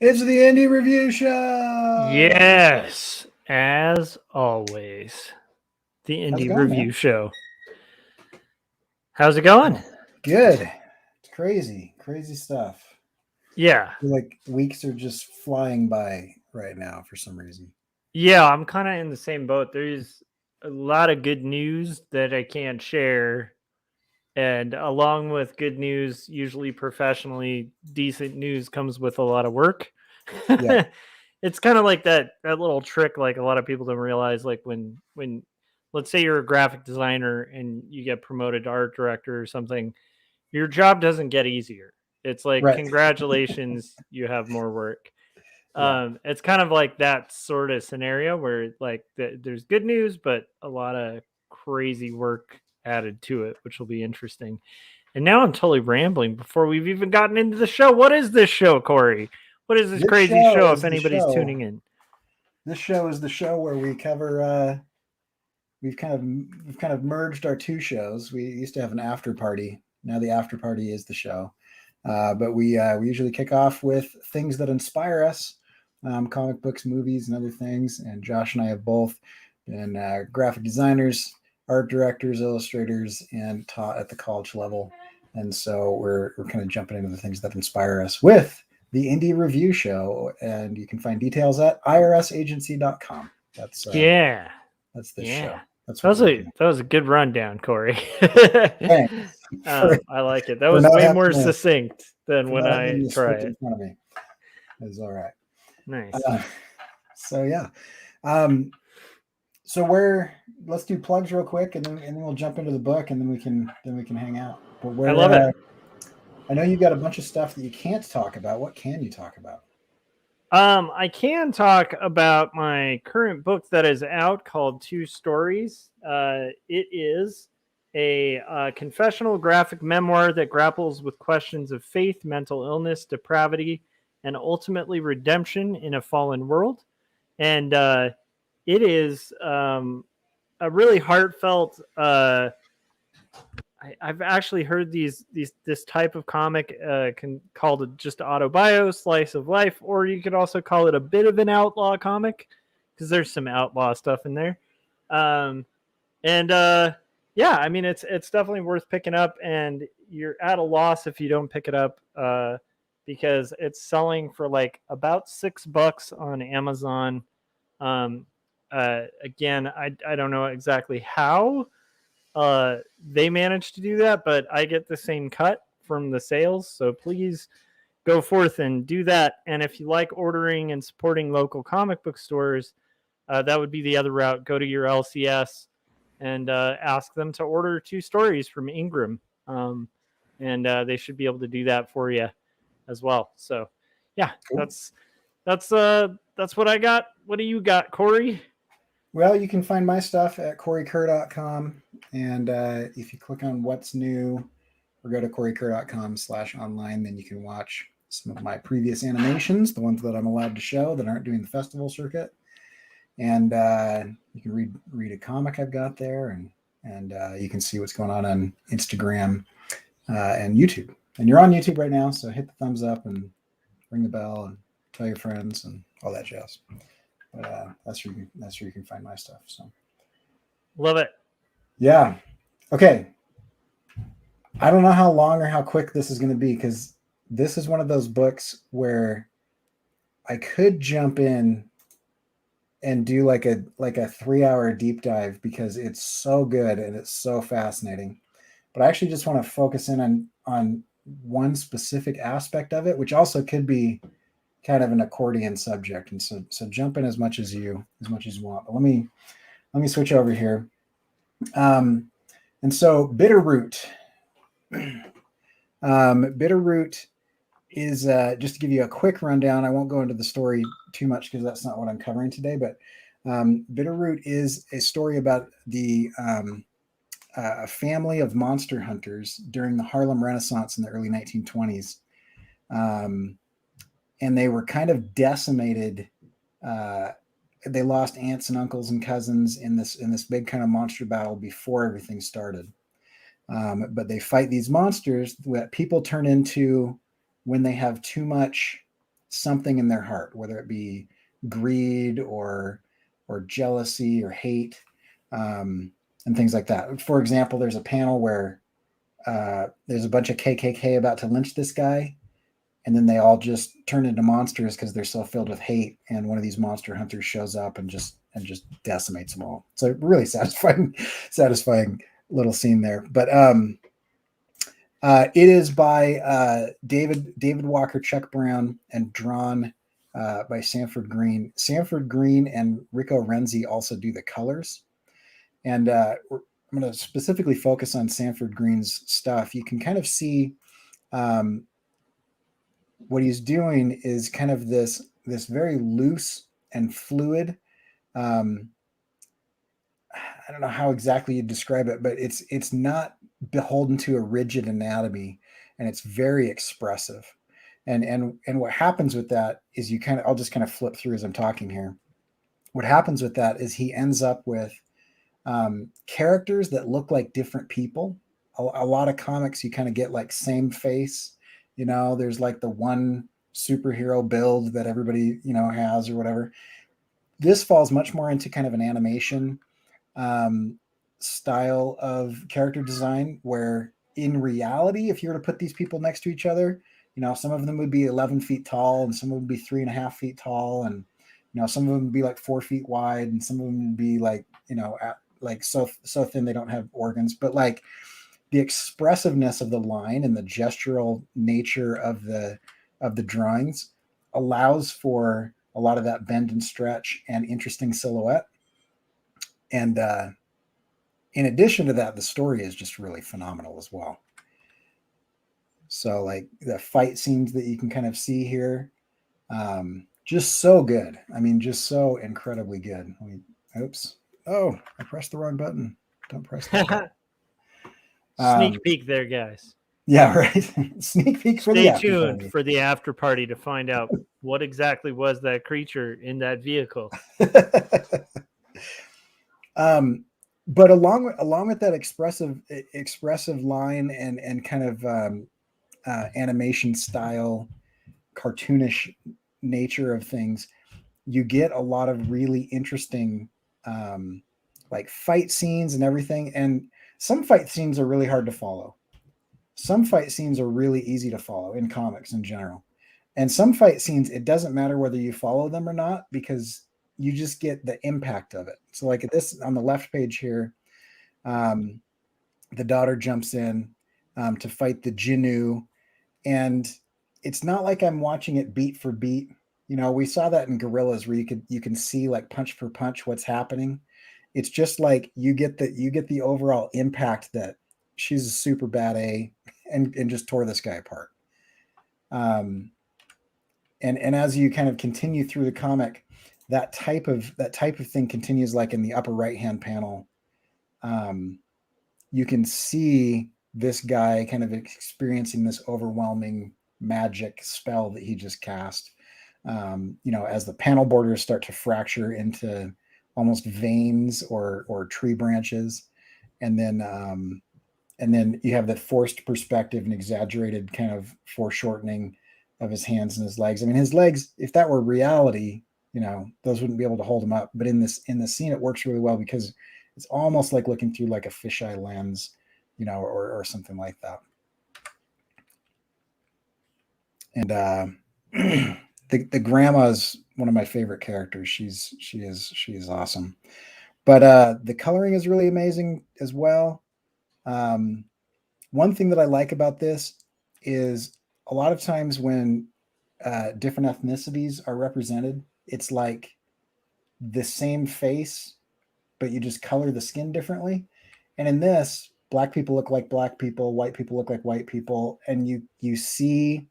It's the Indie Review Show. Yes, as always, the How's it Indie going, Review man? Show. How's it going? Good. It's crazy stuff. Yeah, I feel like weeks are just flying by right now for some reason. yeah, I'm kind of in the same boat. There's a lot of good news that I can't share. And along with good news, usually professionally decent news comes with a lot of work. Yeah, It's kind of like that little trick like a lot of people don't realize like when let's say you're a graphic designer and you get promoted to art director or something, your job doesn't get easier. It's like right. congratulations, you have more work. Yeah, It's kind of like that sort of scenario where like there's good news, but a lot of crazy work added to it, which will be interesting. And now I'm totally rambling before we've even gotten into the show. What is this show, Corey? What is this this crazy show show? If is the anybody's show. tuning in, This show is the show where we cover. We've kind of merged our two shows. We used to have an after party. Now the after party is the show. But we usually kick off with things that inspire us, comic books, movies, and other things. And Josh and I have both been graphic designers, art directors, illustrators, and taught at the college level. And so we're kind of jumping into the things that inspire us with the Indie Review Show. And you can find details at irsagency.com. That's yeah, that's this yeah, show. That's what we're looking at. that was a good rundown, Corey. Thanks for, I like it. That for was not way having more the succinct than for when not having I the try script it. in front of me. It's all right. Nice. Uh, so yeah. Um, so where let's do plugs real quick, and then we'll jump into the book, and then we can hang out. But I where love it. I know you got a bunch of stuff that you can't talk about. What can you talk about? I can talk about my current book that is out called Two Stories. It is a confessional graphic memoir that grapples with questions of faith, mental illness, depravity, and ultimately redemption in a fallen world. And it is a really heartfelt. I've actually heard this type of comic called just autobio, slice of life, or you could also call it a bit of an outlaw comic because there's some outlaw stuff in there. Um, and yeah, I mean it's definitely worth picking up, and you're at a loss if you don't pick it up because it's selling for like about $6 on Amazon. Um, Again, I don't know exactly how they managed to do that, but I get the same cut from the sales. So please go forth and do that. And if you like ordering and supporting local comic book stores, that would be the other route. Go to your LCS and ask them to order Two Stories from Ingram, and they should be able to do that for you as well. So, yeah, Cool. that's what I got. What do you got, Corey? Well, you can find my stuff at coreykerr.com, and if you click on what's new or go to coreykerr.com/online, then you can watch some of my previous animations, the ones that I'm allowed to show that aren't doing the festival circuit, and you can read a comic I've got there, and you can see what's going on Instagram and YouTube. And you're on YouTube right now, so hit the thumbs up and ring the bell and tell your friends and all that jazz. But that's where you can find my stuff. So Love it. yeah, okay. I don't know how long or how quick this is going to be because this is one of those books where I could jump in and do like a 3 hour deep dive because it's so good and it's so fascinating. But I actually just want to focus in on one specific aspect of it, which also could be kind of an accordion subject. And so jump in as much as you want. But let me switch over here. And so Bitterroot. Bitterroot is just to give you a quick rundown. I won't go into the story too much because that's not what I'm covering today. But Bitterroot is a story about the a family of monster hunters during the Harlem Renaissance in the early 1920s, and they were kind of decimated. Uh, they lost aunts and uncles and cousins in this big kind of monster battle before everything started. But they fight these monsters that people turn into when they have too much something in their heart, whether it be greed or jealousy or hate, and things like that. For example, there's a panel where there's a bunch of KKK about to lynch this guy, and then they all just turn into monsters because they're so filled with hate. And one of these monster hunters shows up and just decimates them all. So really satisfying little scene there. But it is by David Walker, Chuck Brown, and drawn by Sanford Green. Sanford Green and Rico Renzi also do the colors. And I'm going to specifically focus on Sanford Green's stuff. You can kind of see what he's doing is kind of this very loose and fluid. I don't know how exactly you describe it, but it's not beholden to a rigid anatomy, and it's very expressive. And what happens with that is I'll just kind of flip through as I'm talking here. What happens with that is he ends up with characters that look like different people. A lot of comics, you kind of get like same face. There's like the one superhero build that everybody, has or whatever. This falls much more into kind of an animation style of character design, where in reality, if you were to put these people next to each other, some of them would be 11 feet tall and some would be 3.5 feet tall. And, some of them would be like 4 feet wide and some of them would be like, so thin they don't have organs. But like the expressiveness of the line and the gestural nature of the drawings allows for a lot of that bend and stretch and interesting silhouette. And in addition to that, the story is just really phenomenal as well. So like the fight scenes that you can kind of see here, just so good. I mean, just so incredibly good. Oops. Oh, I pressed the wrong button. Don't press that button. Sneak peek there, guys. Yeah, right. Sneak peek for the after Stay tuned party. for the after party to find out what exactly was that creature in that vehicle. But along with that expressive line and kind of animation style, cartoonish nature of things, you get a lot of really interesting like fight scenes and everything. And some fight scenes are really hard to follow. Some fight scenes are really easy to follow in comics in general. And some fight scenes, it doesn't matter whether you follow them or not, because you just get the impact of it. So like this on the left page here, the daughter jumps in to fight the Jinnu. And it's not like I'm watching it beat for beat. We saw that in Gorillas where you can see like punch for punch what's happening. It's just like you get the overall impact that she's a super bad A and just tore this guy apart. And as you kind of continue through the comic, that type of thing continues. Like in the upper right hand panel, you can see this guy kind of experiencing this overwhelming magic spell that he just cast. As the panel borders start to fracture into almost veins or tree branches, and then you have that forced perspective and exaggerated kind of foreshortening of his hands and his legs. I mean, his legs, if that were reality, those wouldn't be able to hold him up. But in this scene, it works really well because it's almost like looking through like a fisheye lens, or something like that. And the grandma is one of my favorite characters. She is awesome. But the coloring is really amazing as well. One thing that I like about this is a lot of times when different ethnicities are represented, it's like the same face, but you just color the skin differently. And in this, black people look like black people, white people look like white people, and you see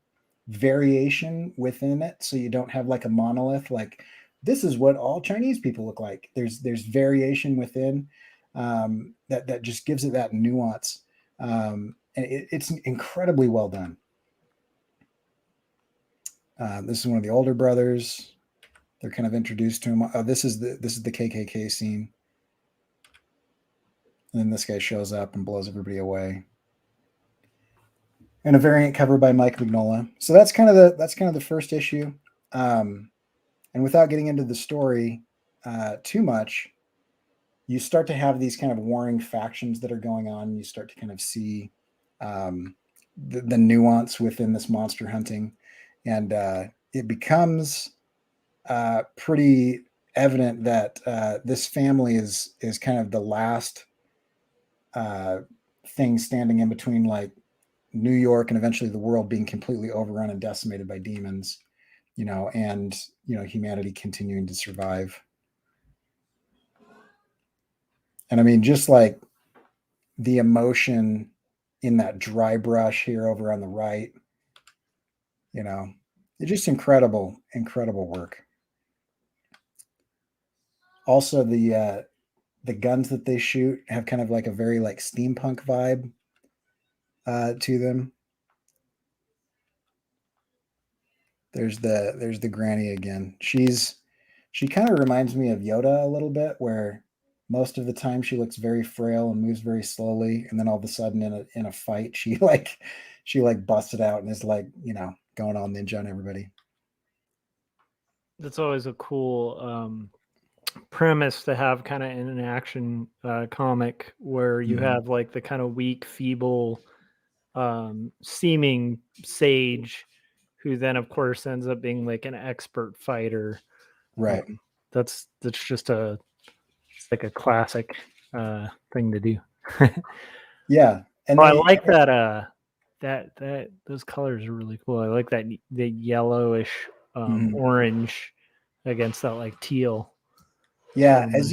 variation within it. So you don't have like a monolith, like this is what all Chinese people look like. There's variation within that just gives it that nuance. And it's incredibly well done. This is one of the older brothers. They're kind of introduced to him. Oh, this is the KKK scene. And then this guy shows up and blows everybody away. And a variant cover by Mike Mignola. So that's kind of the first issue. And without getting into the story too much, you start to have these kind of warring factions that are going on. You start to kind of see the nuance within this monster hunting, and it becomes pretty evident that this family is kind of the last thing standing in between like New York and eventually the world being completely overrun and decimated by demons, and humanity continuing to survive. And I mean, just like the emotion in that dry brush here over on the right, it's just incredible work. Also, the guns that they shoot have kind of like a very like steampunk vibe to them. There's the granny again. She kind of reminds me of Yoda a little bit, where most of the time she looks very frail and moves very slowly, and then all of a sudden in a fight she busted out and is like going all ninja on everybody. That's always a cool premise to have kind of in an action comic where you have like the kind of weak, feeble, seeming sage who then of course ends up being like an expert fighter. Right. That's just like a classic thing to do. Yeah. And I like that that those colors are really cool. I like that the yellowish orange against that like teal. Yeah, as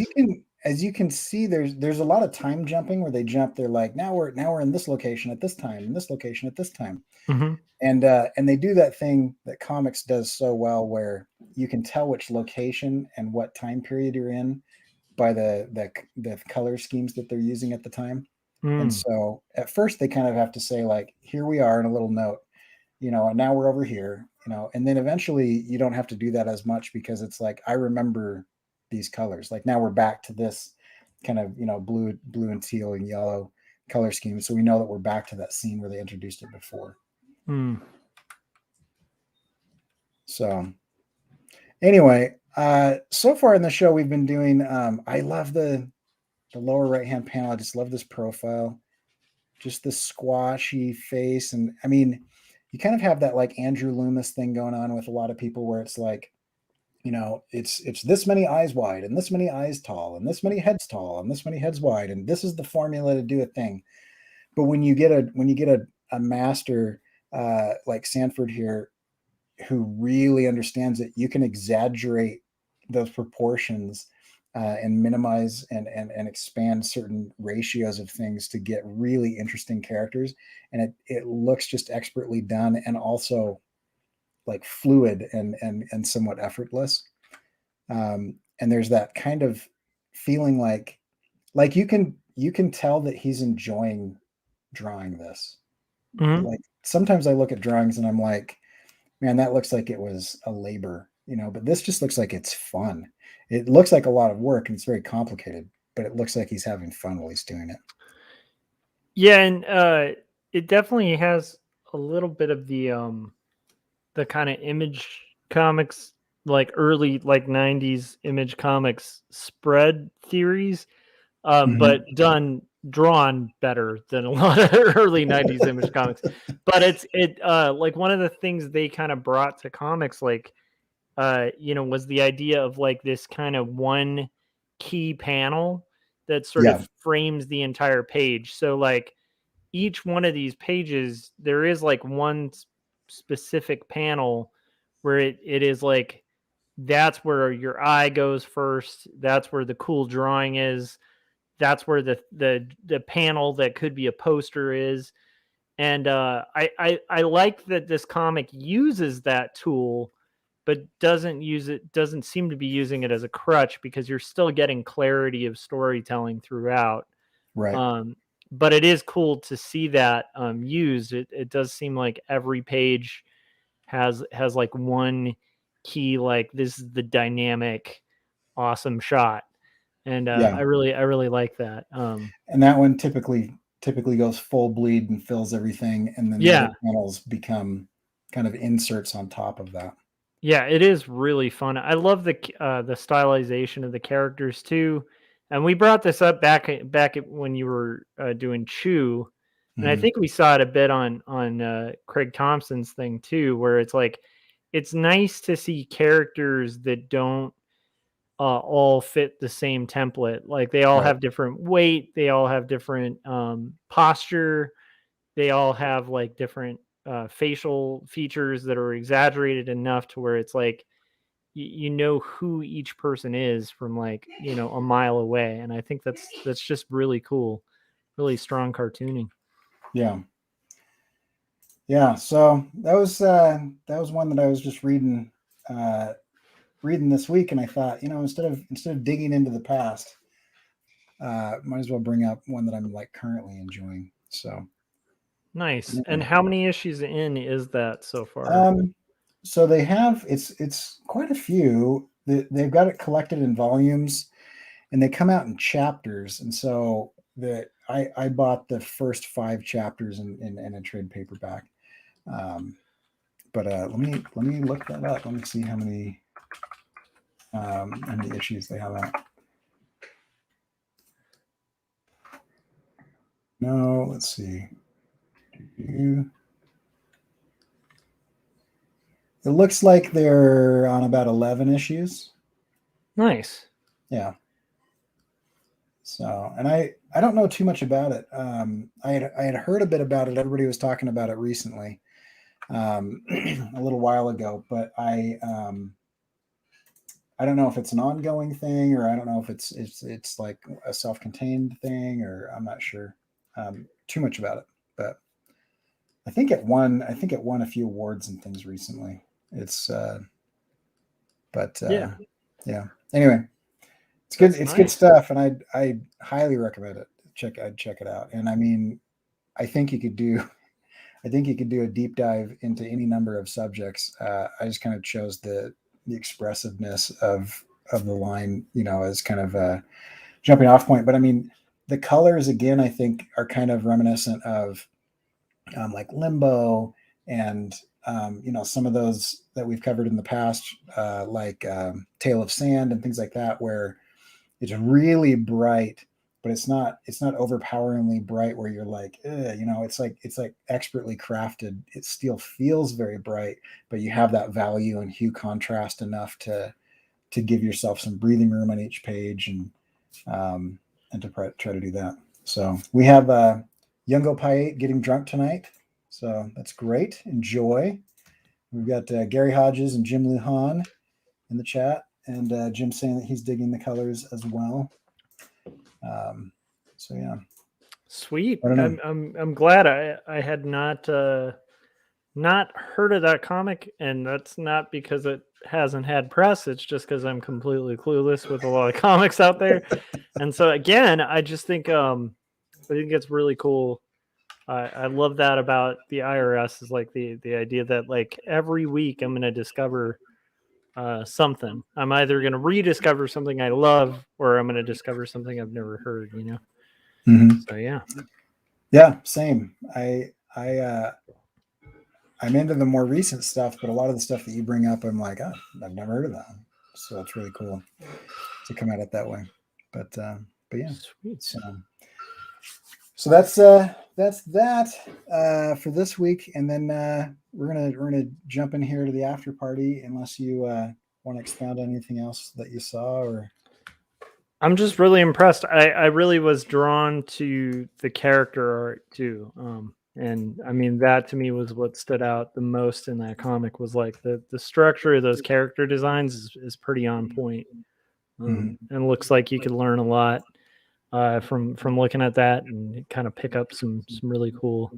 you can see, there's a lot of time jumping where they jump. They're like, now we're in this location at this time, in this location at this time, and they do that thing that comics does so well, where you can tell which location and what time period you're in by the color schemes that they're using at the time. And so at first they kind of have to say like, here we are in a little note, and now we're over here, and then eventually you don't have to do that as much because it's like, I remember these colors. Like now we're back to this kind of, blue and teal and yellow color scheme. So we know that we're back to that scene where they introduced it before. So anyway, so far in the show, we've been doing, I love the lower right-hand panel. I just love this profile, just this squashy face. And I mean, you kind of have that like Andrew Loomis thing going on with a lot of people where it's like, it's this many eyes wide and this many eyes tall and this many heads tall and this many heads wide. And this is the formula to do a thing. But when you get a master like Sanford here, who really understands it, you can exaggerate those proportions and minimize and expand certain ratios of things to get really interesting characters. And it looks just expertly done and also like fluid and somewhat effortless. And there's that kind of feeling like you can tell that he's enjoying drawing this. Like sometimes I look at drawings and I'm like, man, that looks like it was a labor, but this just looks like it's fun. It looks like a lot of work and it's very complicated, but it looks like he's having fun while he's doing it. Yeah, and it definitely has a little bit of the kind of Image comics, like early like 90s Image comics spread theories, but drawn better than a lot of early 90s Image comics. But it like one of the things they kind of brought to comics, like was the idea of like this kind of one key panel that sort of frames the entire page. So like each one of these pages, there is like one specific panel where it is like, that's where your eye goes first. That's where the cool drawing is. That's where the panel that could be a poster is. And I like that this comic uses that tool, but doesn't seem to be using it as a crutch, because you're still getting clarity of storytelling throughout. Right. But it is cool to see that used. It does seem like every page has like one key, like this is the dynamic, awesome shot. And I really like that. And that one typically goes full bleed and fills everything, and then the other panels become kind of inserts on top of that. Yeah, it is really fun. I love the stylization of the characters too. And we brought this up when you were doing Chew, and I Mhm. think we saw it a bit on Craig Thompson's thing too, where it's like it's nice to see characters that don't all fit the same template. Like they all Right. have different weight, they all have different posture, they all have like different facial features that are exaggerated enough to where it's like you know who each person is from like a mile away, and I think that's just really cool, really strong cartooning. Yeah. Yeah. So that was one that I was just reading this week, and I thought, instead of digging into the past, might as well bring up one that I'm like currently enjoying. So Nice. And yeah. how many issues in is that so far? Um, so they have it's quite a few. They've got it collected in volumes, and they come out in chapters. And so I bought the first 5 chapters in a trade paperback. Um, but let me look that up. Let me see how many issues they have out. No, let's see. It looks like they're on about 11 issues. Nice. Yeah. So, and I don't know too much about it. I had heard a bit about it. Everybody was talking about it recently, a little while ago, but I don't know if it's an ongoing thing, or I don't know if it's like a self-contained thing, or I'm not sure too much about it. But I think it won a few awards and things recently. It's but Yeah, yeah. Anyway, it's good. that's It's good nice. stuff, and I highly recommend it. I'd check it out. And I mean, I think you could do I think you could do a deep dive into any number of subjects. I just kind of chose the expressiveness of the line, as kind of a jumping off point. But I mean, the colors again, I think, are kind of reminiscent of like Limbo, and some of those that we've covered in the past, like Tale of Sand and things like that, where it's really bright, but it's not overpoweringly bright where you're like, it's like expertly crafted. It still feels very bright, but you have that value and hue contrast enough to give yourself some breathing room on each page, and to try to do that. So we have Youngo Pie getting drunk tonight, so that's great. Enjoy. We've got Gary Hodges and Jim Luhan in the chat, and Jim saying that he's digging the colors as well. Um, so yeah, Sweet. I don't know. I'm glad I had not heard of that comic, and that's not because it hasn't had press. It's just because I'm completely clueless with a lot of comics out there. And so again, I think it's really cool. I love that about the IRS is like the idea that like every week I'm gonna discover something. I'm either gonna rediscover something I love or I'm gonna discover something I've never heard. Mm-hmm. So yeah. Yeah, same. I'm into the more recent stuff, but a lot of the stuff that you bring up, I'm like, oh, I've never heard of that. So it's really cool to come at it that way. But yeah, Sweet. so that's that for this week, and then we're gonna jump in here to the after party, unless you want to expound on anything else that you saw or. I'm just really impressed. I really was drawn to the character art too. And I mean that to me was what stood out the most in that comic was like the structure of those character designs is pretty on point. Mhm. And looks like you could learn a lot from looking at that and kind of pick up some really cool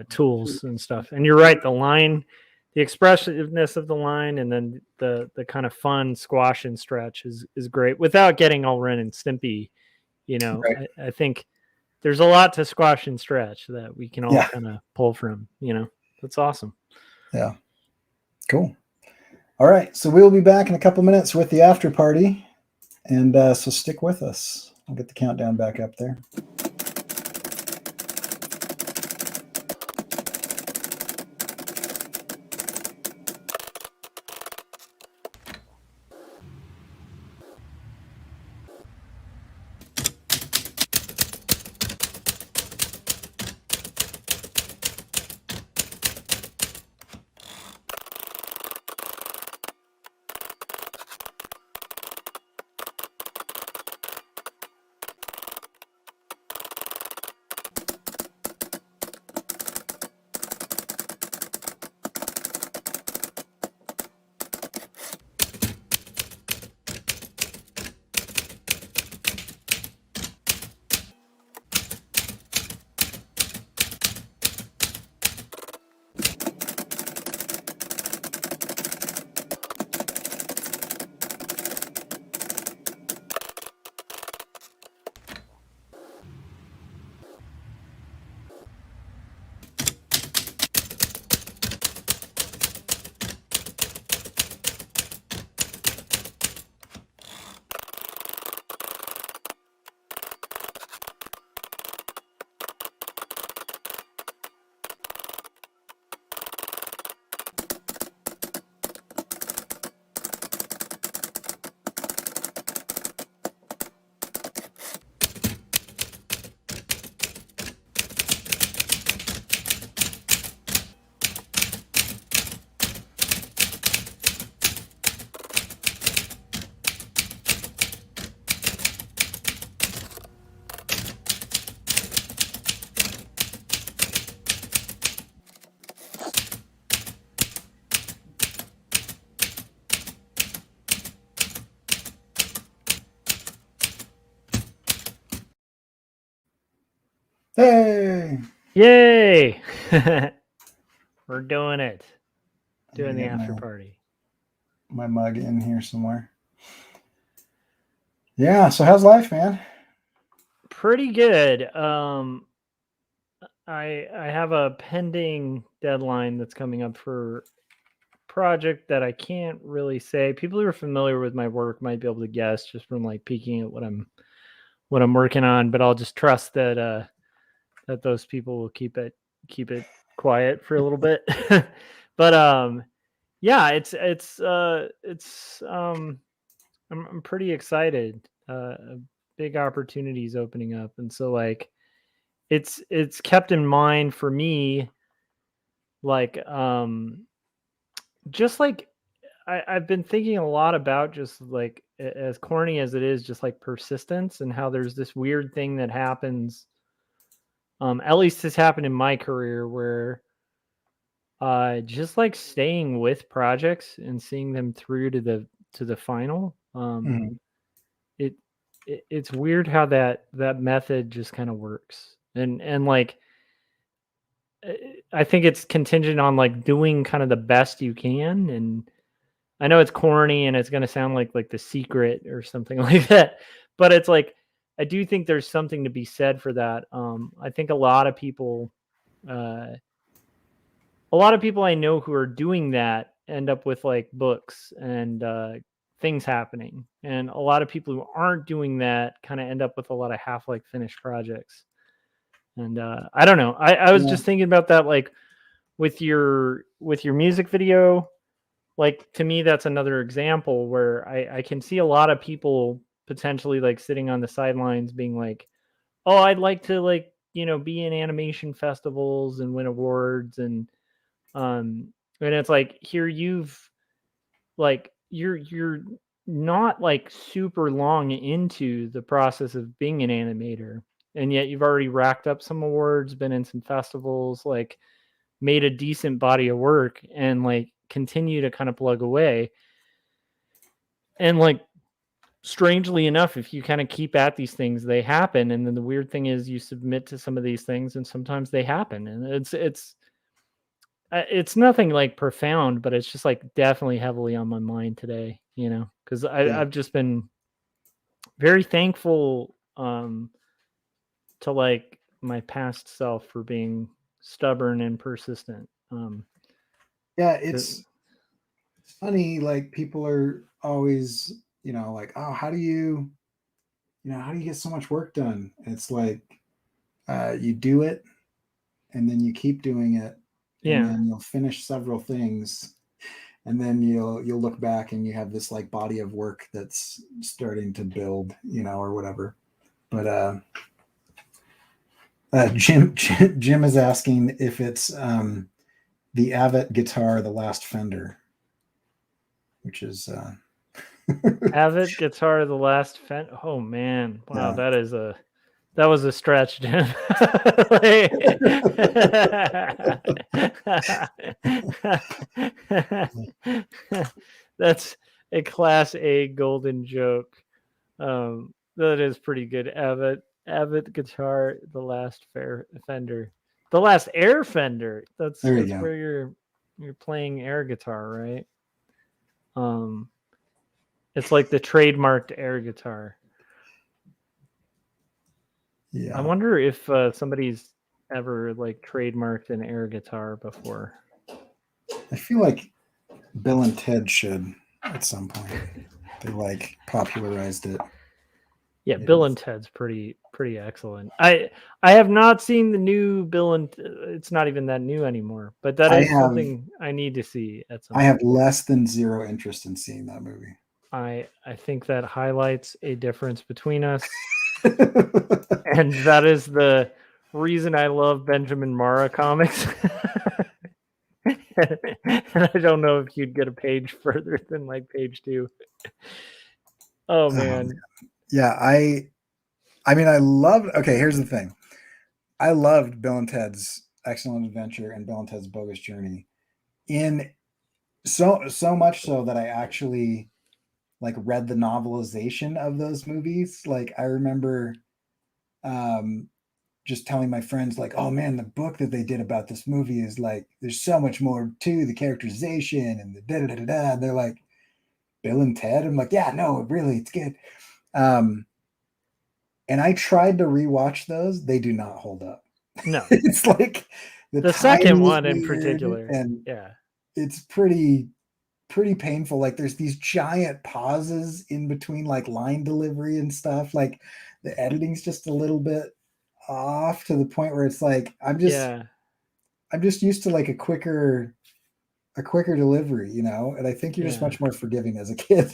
tools and stuff. And you're right, the expressiveness of the line, and then the kind of fun squash and stretch is great without getting all Ren and Stimpy. Right. I think there's a lot to squash and stretch that we can all Yeah. kind of pull from. That's awesome. Yeah. Cool. All right. So we'll be back in a couple minutes with the after party. And so stick with us. I'll get the countdown back up there. Hey, Yay! We're doing it. I gotta Doing the get after party. my mug in here somewhere. Yeah. So how's life, man? Pretty good. I have a pending deadline that's coming up for project that I can't really say. People who are familiar with my work might be able to guess just from like peeking at what I'm working on, but I'll just trust that those people will keep it quiet for a little bit. But yeah, it's I'm pretty excited. A big opportunities opening up, and so like it's kept in mind for me, like just like I've been thinking a lot about just like as corny as it is, just like persistence and how there's this weird thing that happens. At least has happened in my career where just like staying with projects and seeing them through to the final. Mhm. It, it's weird how that method just kind of works. And like uh, I think it's contingent on like doing kind of the best you can. And I know it's corny and it's going to sound like The Secret or something like that, but it's like I do think there's something to be said for that. I think uh a lot of people I know who are doing that end up with like books and things happening. And a lot of people who aren't doing that kind of end up with a lot of half like finished projects. And I don't know. I was Yeah. just thinking about that, like with your music video. Like to me, that's another example where I can see a lot of people potentially like sitting on the sidelines being like, oh, I'd like to like, be in animation festivals and win awards um and it's like here you're not like super long into the process of being an animator, and yet you've already racked up some awards, been in some festivals, like made a decent body of work, and like continue to kind of plug away. And like strangely enough, if you kind of keep at these things, they happen. And then the weird thing is you submit to some of these things and sometimes they happen, and it's nothing like profound, but it's just like definitely heavily on my mind today, because Yeah. I've just been very thankful to like my past self for being stubborn and persistent. Yeah. 'Cause- It's funny. Like people are always, like, oh, how do you get so much work done? It's like you do it, and then you keep doing it, and yeah, then you'll finish several things, and then you'll look back and you have this like body of work that's starting to build, or whatever. But Jim is asking if it's the Avid guitar, the last Fender, which is Avid guitar, the last oh man, wow, yeah. that was a stretch, Jim. That's a class A golden joke. That is pretty good. Avid guitar, the last fair Fender, the last air Fender. That's There you that's go. where you're playing air guitar, right? Um, it's like the trademarked air guitar. I Yeah, wonder if somebody's ever like trademarked an air guitar before. I feel like Bill and Ted should at some point. They like popularized it. Yeah, Maybe. Bill and Ted's pretty excellent. I have not seen the new Bill and it's not even that new anymore, but that I is have something I need to see at some I have point. less than zero interest in seeing that movie. I think that highlights a difference between us, and that is the reason I love Benjamin Mara comics. And I don't know if you'd get a page further than like page 2. Oh Um, man. yeah, I mean I loved okay, here's the thing. I loved Bill and Ted's Excellent Adventure and Bill and Ted's Bogus Journey in so much so that I actually like read the novelization of those movies. Like I remember um just telling my friends like, oh man, the book that they did about this movie is like, there's so much more to the characterization and the da da da da. And they're like, Bill and Ted. I'm like, yeah, no, really, it's good. Um, and I tried to rewatch those. They do not hold up. No. It's like The timing second is one in weird, particular. and Yeah. it's pretty painful. Like there's these giant pauses in between like line delivery and stuff. Like the editing's just a little bit off to the point where it's like Yeah. I'm just used to like a quicker delivery, you know, and I think you're just Yeah. much more forgiving as a kid.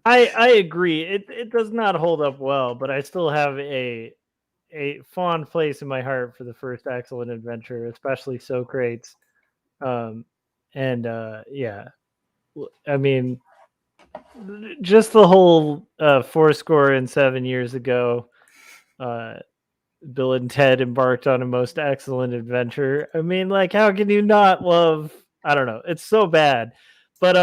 I agree. It does not hold up well, but I still have a fond place in my heart for the first Excellent Adventure, especially Socrates. Um, and yeah, I mean, just the whole 7 years ago, uh, Bill and Ted embarked on a most excellent adventure. I mean, like, how can you not love? I don't know. It's so bad, but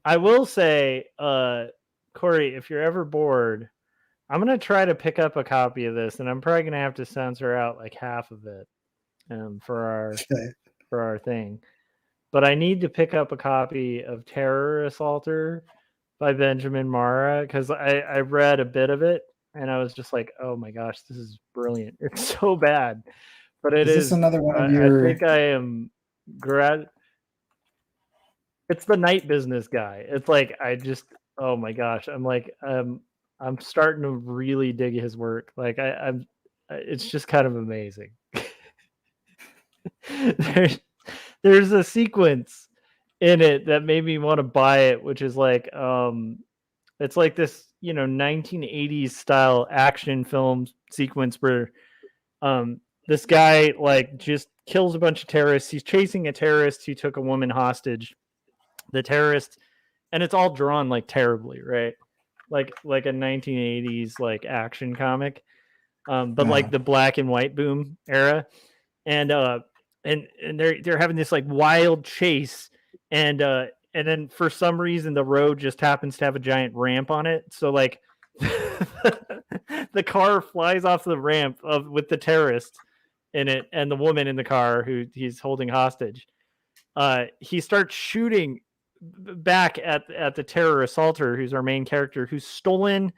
I will say, Corey, if you're ever bored, I'm gonna try to pick up a copy of this, and I'm probably gonna have to censor out like half of it for our thing. But I need to pick up a copy of Terror Assaulter by Benjamin Mara because I read a bit of it and I was just like, oh my gosh, this is brilliant. It's so bad, but it Is this is. another one of I your? think I am grad. It's the night business guy. It's like I just, oh my gosh, I'm starting to really dig his work. Like it's just kind of amazing. there's there's a sequence in it that made me want to buy it, which is like it's like this 1980s style action film sequence where this guy like just kills a bunch of terrorists. He's chasing a terrorist who took a woman hostage. The terrorist, and it's all drawn like terribly, right? Like a 1980s like action comic, but like the black and white boom era, and they're having this like wild chase, and then for some reason the road just happens to have a giant ramp on it, so like the car flies off the ramp with the terrorist in it and the woman in the car who he's holding hostage. He starts shooting back at the terror assaulter, who's our main character, who's stolen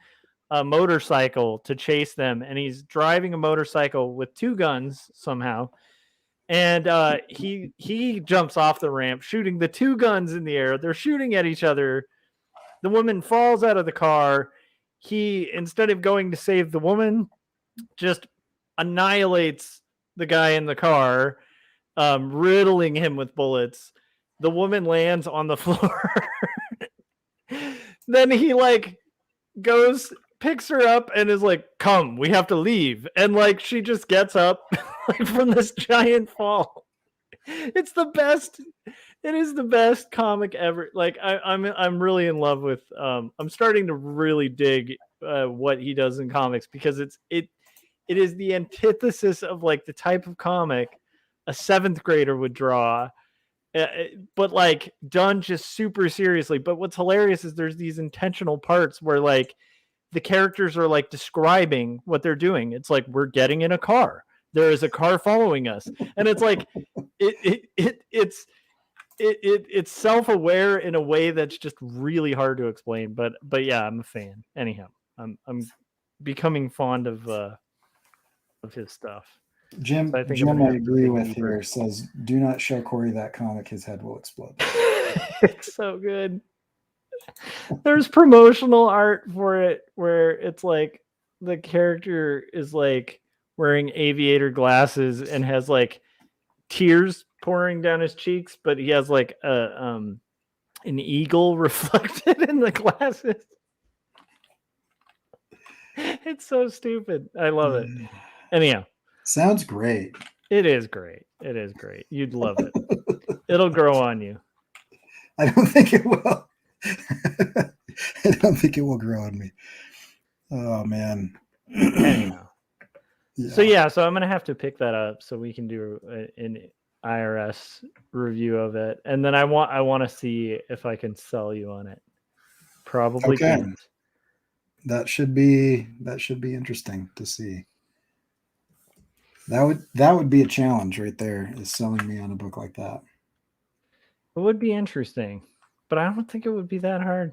a motorcycle to chase them, and he's driving a motorcycle with two guns somehow. And he jumps off the ramp, shooting the two guns in the air. They're shooting at each other. The woman falls out of the car. He, instead of going to save the woman, just annihilates the guy in the car, riddling him with bullets. The woman lands on the floor. Then he like picks her up and is like, come, we have to leave. And like she just gets up like from this giant fall. It's the best. It is the best comic ever. Like I'm really in love with I'm starting to really dig what he does in comics, because it is the antithesis of like the type of comic a seventh grader would draw, but like done just super seriously. But what's hilarious is there's these intentional parts where like the characters are like describing what they're doing. It's like, we're getting in a car. There is a car following us, and it's like it's self-aware in a way that's just really hard to explain. But yeah, I'm a fan. Anyhow, I'm becoming fond of his stuff. So I think I'm Jim, gonna I have to agree dig with deeper. here, says, do not show Corey that comic. His head will explode. It's so good. There's promotional art for it where it's like the character is like wearing aviator glasses and has like tears pouring down his cheeks, but he has like an eagle reflected in the glasses. It's so stupid. I love it. Anyhow, Sounds great. it is great. It is great. You'd love it. It'll grow on you. I don't think it will. I don't think it will grow on me. Oh man. Anyhow. Yeah. So I'm gonna have to pick that up so we can do an IRS review of it, and then I want to see if I can sell you on it. Probably Okay. can't. That should be interesting to see. That would be a challenge right there, is selling me on a book like that. It would be interesting, but I don't think it would be that hard.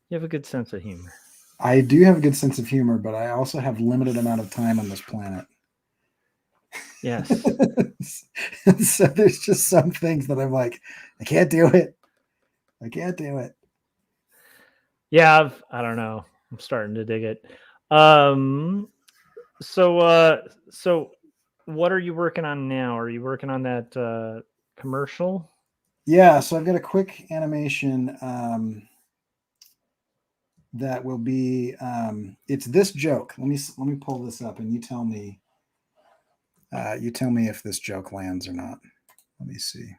You have a good sense of humor. I do have a good sense of humor, but I also have limited amount of time on this planet. Yes. So there's just some things that I'm like, I can't do it. I can't do it. Yeah, I don't know. I'm starting to dig it. Um so what are you working on now? Are you working on that commercial? Yeah, so I've got a quick animation that will be it's this joke. Let me pull this up and you tell me if this joke lands or not. Let me see.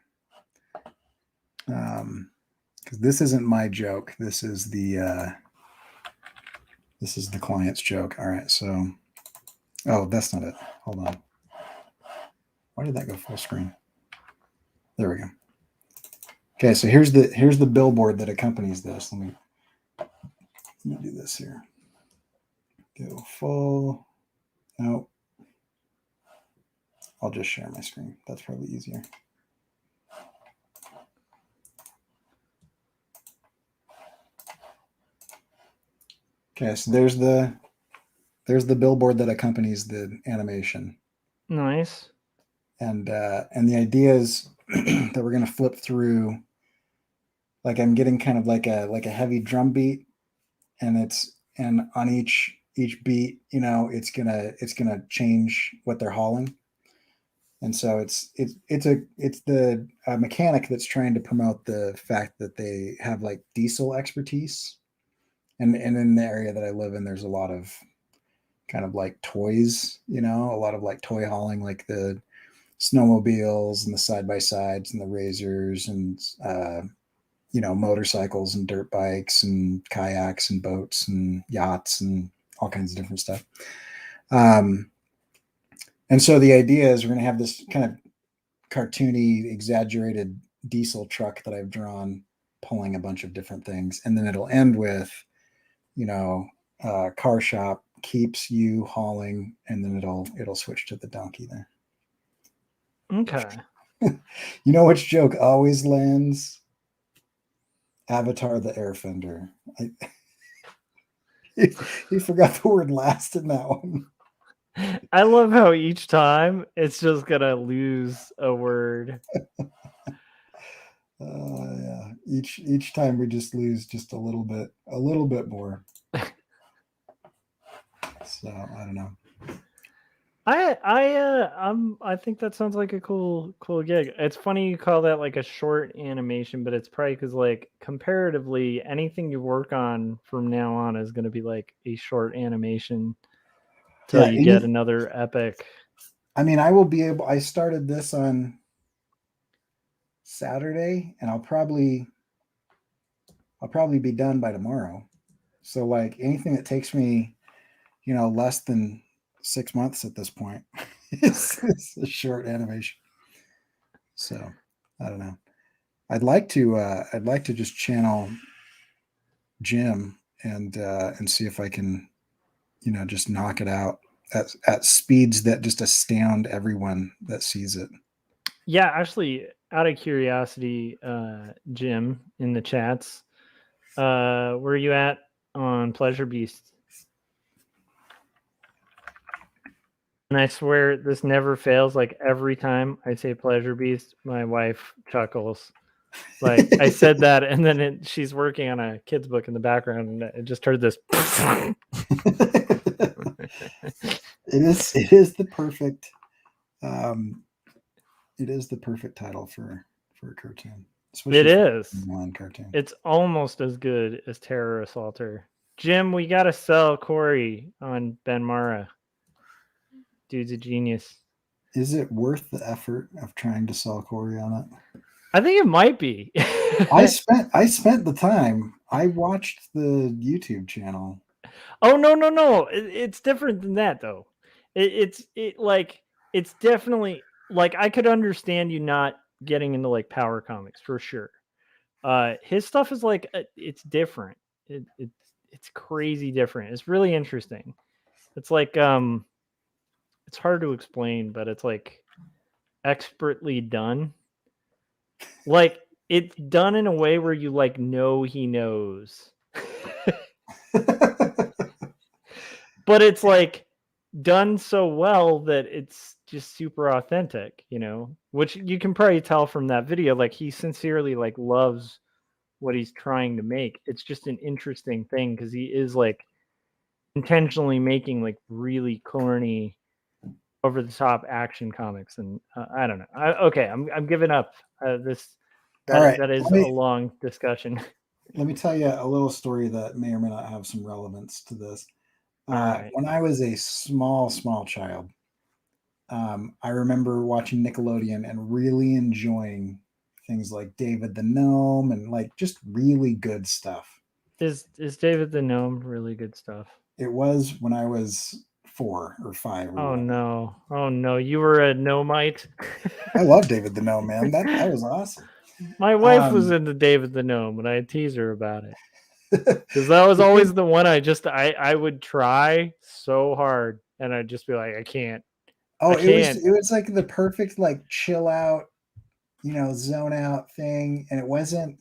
Because this isn't my joke. This is the client's joke. All right, so oh, that's not it. Hold on. Why did that go full screen? There we go. Okay, so here's the billboard that accompanies this. Let me do this here. Go full. No, I'll just share my screen. That's probably easier. Okay, so there's the billboard that accompanies the animation, Nice. and the idea is that we're gonna flip through. Like I'm getting kind of like a heavy drum beat, and on each beat, it's gonna change what they're hauling, and so it's the mechanic that's trying to promote the fact that they have like diesel expertise, and in the area that I live in, there's a lot of kind of like toys, a lot of like toy hauling, like the snowmobiles and the side by sides and the razors and motorcycles and dirt bikes and kayaks and boats and yachts and all kinds of different stuff. Um, and so the idea is we're going to have this kind of cartoony, exaggerated diesel truck that I've drawn pulling a bunch of different things, and then it'll end with, car shop keeps you hauling, and then it'll switch to the donkey there. Okay. You know which joke always lands? Avatar the Airfender. He forgot the word last in that one. I love how each time it's just gonna lose a word. Yeah. Each time we just lose just a little bit more. So I don't know. I think that sounds like a cool gig. It's funny you call that like a short animation, but it's probably because like comparatively anything you work on from now on is going to be like a short animation till Yeah. you get another epic. I mean, I will be able. I started this on Saturday, and I'll probably be done by tomorrow. So like anything that takes me, less than 6 months at this point is a short animation. So I don't know. I'd like to just channel Jim and see if I can, just knock it out at speeds that just astound everyone that sees it. Yeah, actually, out of curiosity, Jim in the chats, where are you at on Pleasure Beast? And I swear this never fails. Like every time I say Pleasure Beast, my wife chuckles. Like I said that, and then she's working on a kid's book in the background, and it just heard this. It is the perfect it is the perfect title for a cartoon, especially It is. one cartoon. It's almost as good as Terror Assaulter. Jim, we gotta sell Corey on Ben Mara. Dude's a genius. Is it worth the effort of trying to sell Corey on it? I think it might be. I spent the time. I watched the YouTube channel. Oh no! It's different than that though. It's definitely like I could understand you not getting into like power comics for sure. His stuff is like it's different. It's crazy different. It's really interesting. It's like it's hard to explain, but it's like expertly done. Like it's done in a way where you like know he knows. But it's like done so well that it's just super authentic, you know, which you can probably tell from that video. Like he sincerely like loves what he's trying to make. It's just an interesting thing because he is like intentionally making like really corny, over the top action comics, and I don't know. Okay, I'm giving up. This All right, that is let a me long discussion. let me tell you a little story that may or may not have some relevance to this. All right. When I was a small child, I remember watching Nickelodeon and really enjoying things like David the Gnome and like just really good stuff. Is David the Gnome really good stuff? It was when I was 4 or 5 or Oh whatever. no. Oh no. You were a gnomite. I love David the Gnome, man. That was awesome. My wife was Um, into David the Gnome, and I tease her about it because that was the always thing, the one I would try so hard, and I'd just be like, I can't. I oh, it was can't. it was like the perfect like chill out, zone out thing, and it wasn't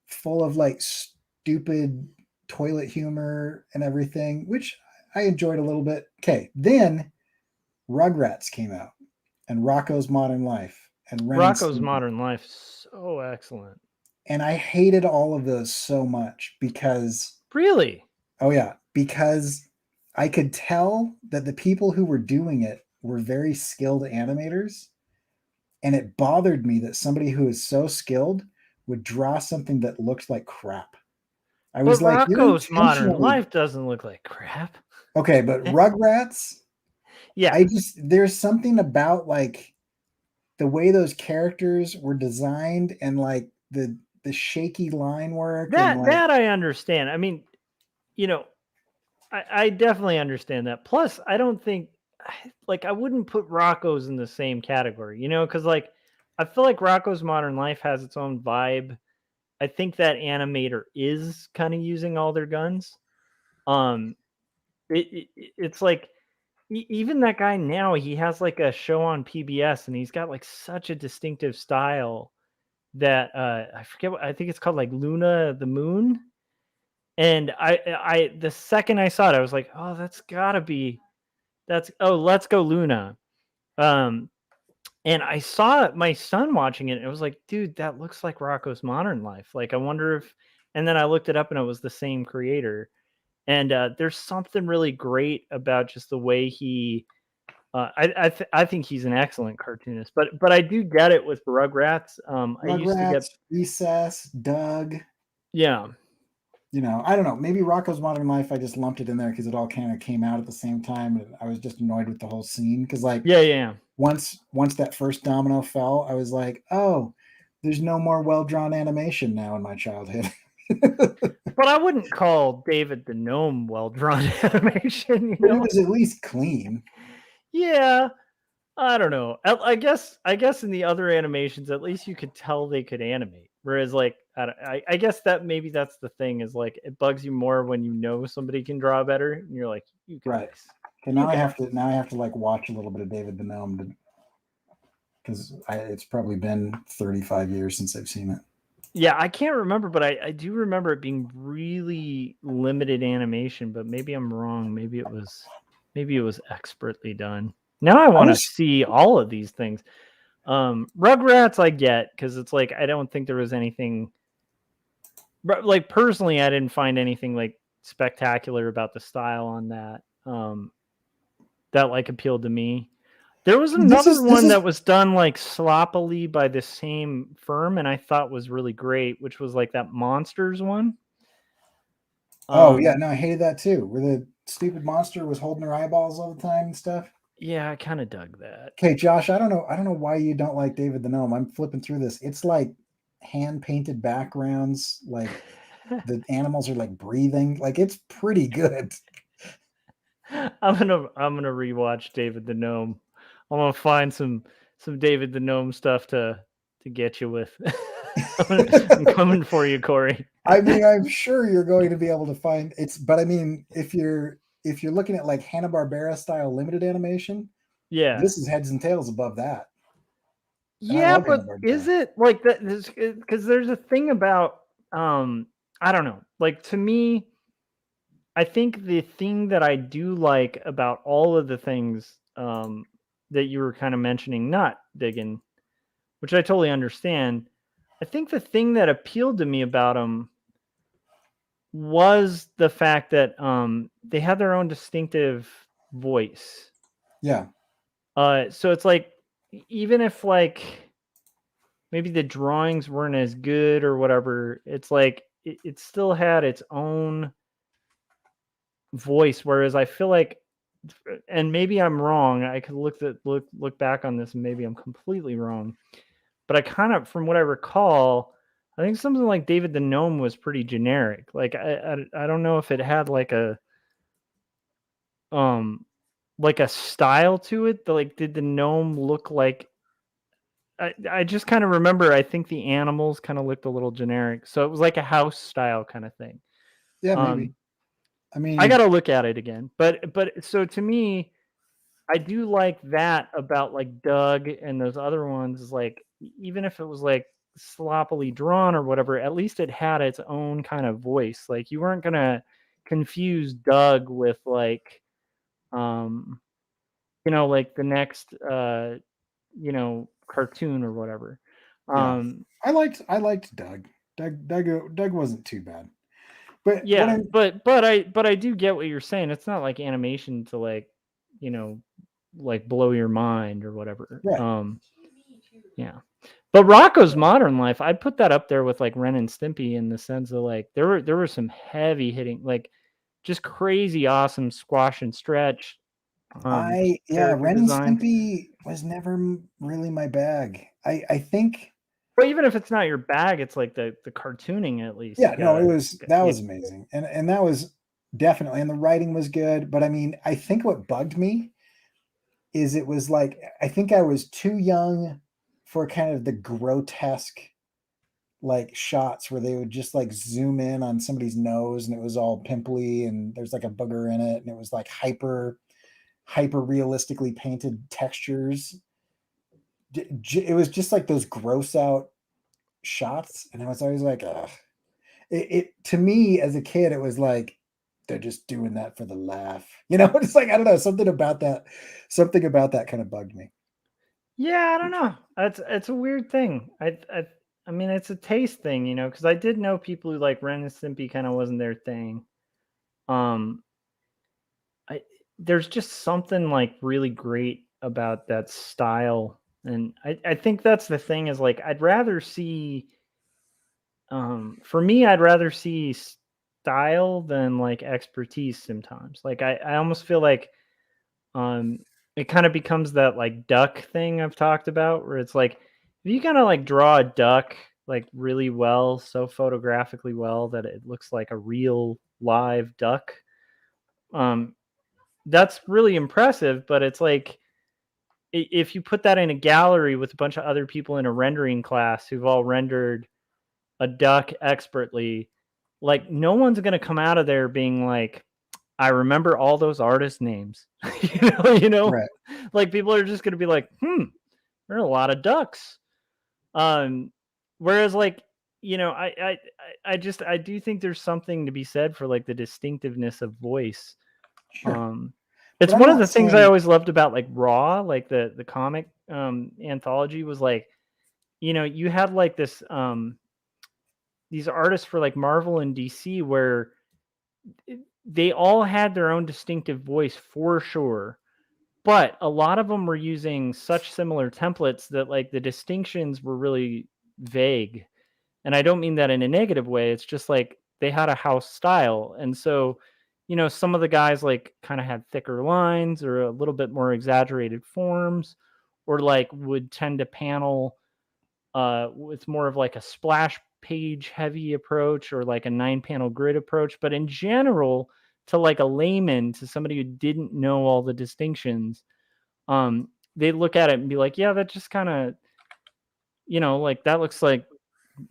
full of like stupid toilet humor and everything, which I enjoyed a little bit. Okay, then Rugrats came out, and Rocco's Modern Life, and Ren and Rocco's Stimpy, Modern Life, so excellent. and I hated all of those so much because, Really? oh yeah, because I could tell that the people who were doing it were very skilled animators, and it bothered me that somebody who is so skilled would draw something that looked like crap. I But was like, you're Rocco's Modern intentionally Life doesn't look like crap. okay, but Rugrats, Yeah, there's something about like the way those characters were designed and like the shaky line work and like that I understand. I mean, you know, I definitely understand that. Plus, I don't think like I wouldn't put Rocco's in the same category, you know, because like I feel like Rocco's Modern Life has its own vibe. I think that animator is kind of using all their guns. Um, it's like even that guy now, he has like a show on PBS, and he's got like such a distinctive style that I forget what I think it's called, like Luna the Moon. And I the second I saw it, I was like, oh, that's gotta be Let's Go Luna. Um, and I saw my son watching it, and it was like, dude, that looks like Rocco's Modern Life. Like, I wonder if. And then I looked it up, and it was the same creator. And there's something really great about just the way he. I think he's an excellent cartoonist, but I do get it with Rugrats. I used to get. Rugrats, Recess, Doug. Yeah. I don't know. Maybe Rocco's Modern Life, I just lumped it in there because it all kind of came out at the same time, and I was just annoyed with the whole scene. Because like, Yeah. once that first domino fell, I was like, oh, there's no more well drawn animation now in my childhood. But I wouldn't call David the Gnome well drawn animation, you But it know? was at least clean. Yeah, I don't know. I guess in the other animations, at least you could tell they could animate. Whereas, like, I guess that maybe that's the thing is like it bugs you more when you know somebody can draw better, and you're like, you Right. guys, Okay, you now I guys. have to like watch a little bit of David the Gnome because it's probably been 35 years since I've seen it. Yeah, I can't remember, but I do remember it being really limited animation. But maybe I'm wrong. Maybe it was expertly done. Now I I want to was see all of these things. Rugrats I get because it's like I don't think there was anything. Like personally, I didn't find anything like spectacular about the style on that. That like appealed to me. There was this another is one that was done like sloppily by the same firm, and I thought was really great, which was like that Monsters one. oh yeah, Um, no, I hated that too. Where the stupid monster was holding her eyeballs all the time and stuff. yeah, I kind of dug that. Okay, Josh, I don't know why you don't like David the Gnome. I'm flipping through this. It's like hand painted backgrounds, like the animals are like breathing. Like it's pretty good. I'm gonna rewatch David the Gnome. I'm gonna find some David the Gnome stuff to get you with. I'm coming for you, Corey. I mean, I'm sure you're going to be able to find it's, but I mean, if you're looking at like Hanna-Barbera style limited animation, Yeah. this is heads and tails above that. And I Yeah, love but is Hanna-Barbera. it like that? Because there's a thing about I don't know. Like to me, I think the thing that I do like about all of the things that you were kind of mentioning, not digging, which I totally understand. I think the thing that appealed to me about them was the fact that they had their own distinctive voice. Yeah. So it's like even if like maybe the drawings weren't as good or whatever, it's like it still had its own voice. Whereas I feel like, and maybe I'm wrong. I could look back on this, and maybe I'm completely wrong. But I kind of, from what I recall, I think something like David the Gnome was pretty generic. Like I don't know if it had um like a style to it. Like did the gnome look like I just kind of remember I think the animals kind of looked a little generic. So it was like a house style kind of thing. Yeah, maybe. Um I I mean, got to look at it again. But so to me I do like that about like Doug and those other ones is like even if it was like sloppily drawn or whatever, at least it had its own kind of voice. Like you weren't going to confuse Doug with like um like the next cartoon or whatever. yeah. Um I liked Doug. Doug wasn't too bad. But what yeah, I'm but I do get what you're saying. It's not like animation to like, you know, like blow your mind or whatever. right. Yeah. But Rocco's Modern Life, I'd put that up there with like Ren and Stimpy in the sense of like there were some heavy hitting, like just crazy awesome squash and stretch Yeah, character Ren and designs. Stimpy was never really my bag. I think But even if it's not your bag, it's like the cartooning at least. yeah, You no, it gotta was that you, was amazing. And that was definitely, and the writing was good, but I mean, I think what bugged me is it was like I think I was too young for kind of the grotesque like shots where they would just like zoom in on somebody's nose and it was all pimply and there's like a booger in it and it was like hyper realistically painted textures. It was just like those gross out shots and I was always like, ugh. It to me as a kid it was like they're just doing that for the laugh. It's like I don't know, something about that kind of bugged me. yeah, I don't know. It's a weird thing. I mean, it's a taste thing, because I did know people who like Ren and Stimpy kind of wasn't their thing. Um, I there's just something like really great about that style, and I think that's the thing is like I'd rather see for me I'd rather see style than like expertise sometimes. Like I almost feel like um it kind of becomes that like duck thing I've talked about where it's like if you kind of like draw a duck like really well, so photographically well that it looks like a real live duck, um that's really impressive, but it's like if you put that in a gallery with a bunch of other people in a rendering class who've all rendered a duck expertly, like no one's going to come out of there being like, I remember all those artist names. you know, Right. like people are just going to be like, there are a lot of ducks. Um, Whereas like, I do think there's something to be said for like the distinctiveness of voice. Sure. Um, But it's I'm one of not the things I saying always loved about like Raw, like the comic anthology was like, you had like this these artists for like Marvel and DC where they all had their own distinctive voice for sure, but a lot of them were using such similar templates that like the distinctions were really vague. And I don't mean that in a negative way. It's just like they had a house style. And so, some of the guys like kind of had thicker lines or a little bit more exaggerated forms, or like would tend to panel with more of like a splash page heavy approach or like a 9 panel grid approach. But in general, to like a layman, to somebody who didn't know all the distinctions, they look at it and be like, yeah, that just kind of, like that looks like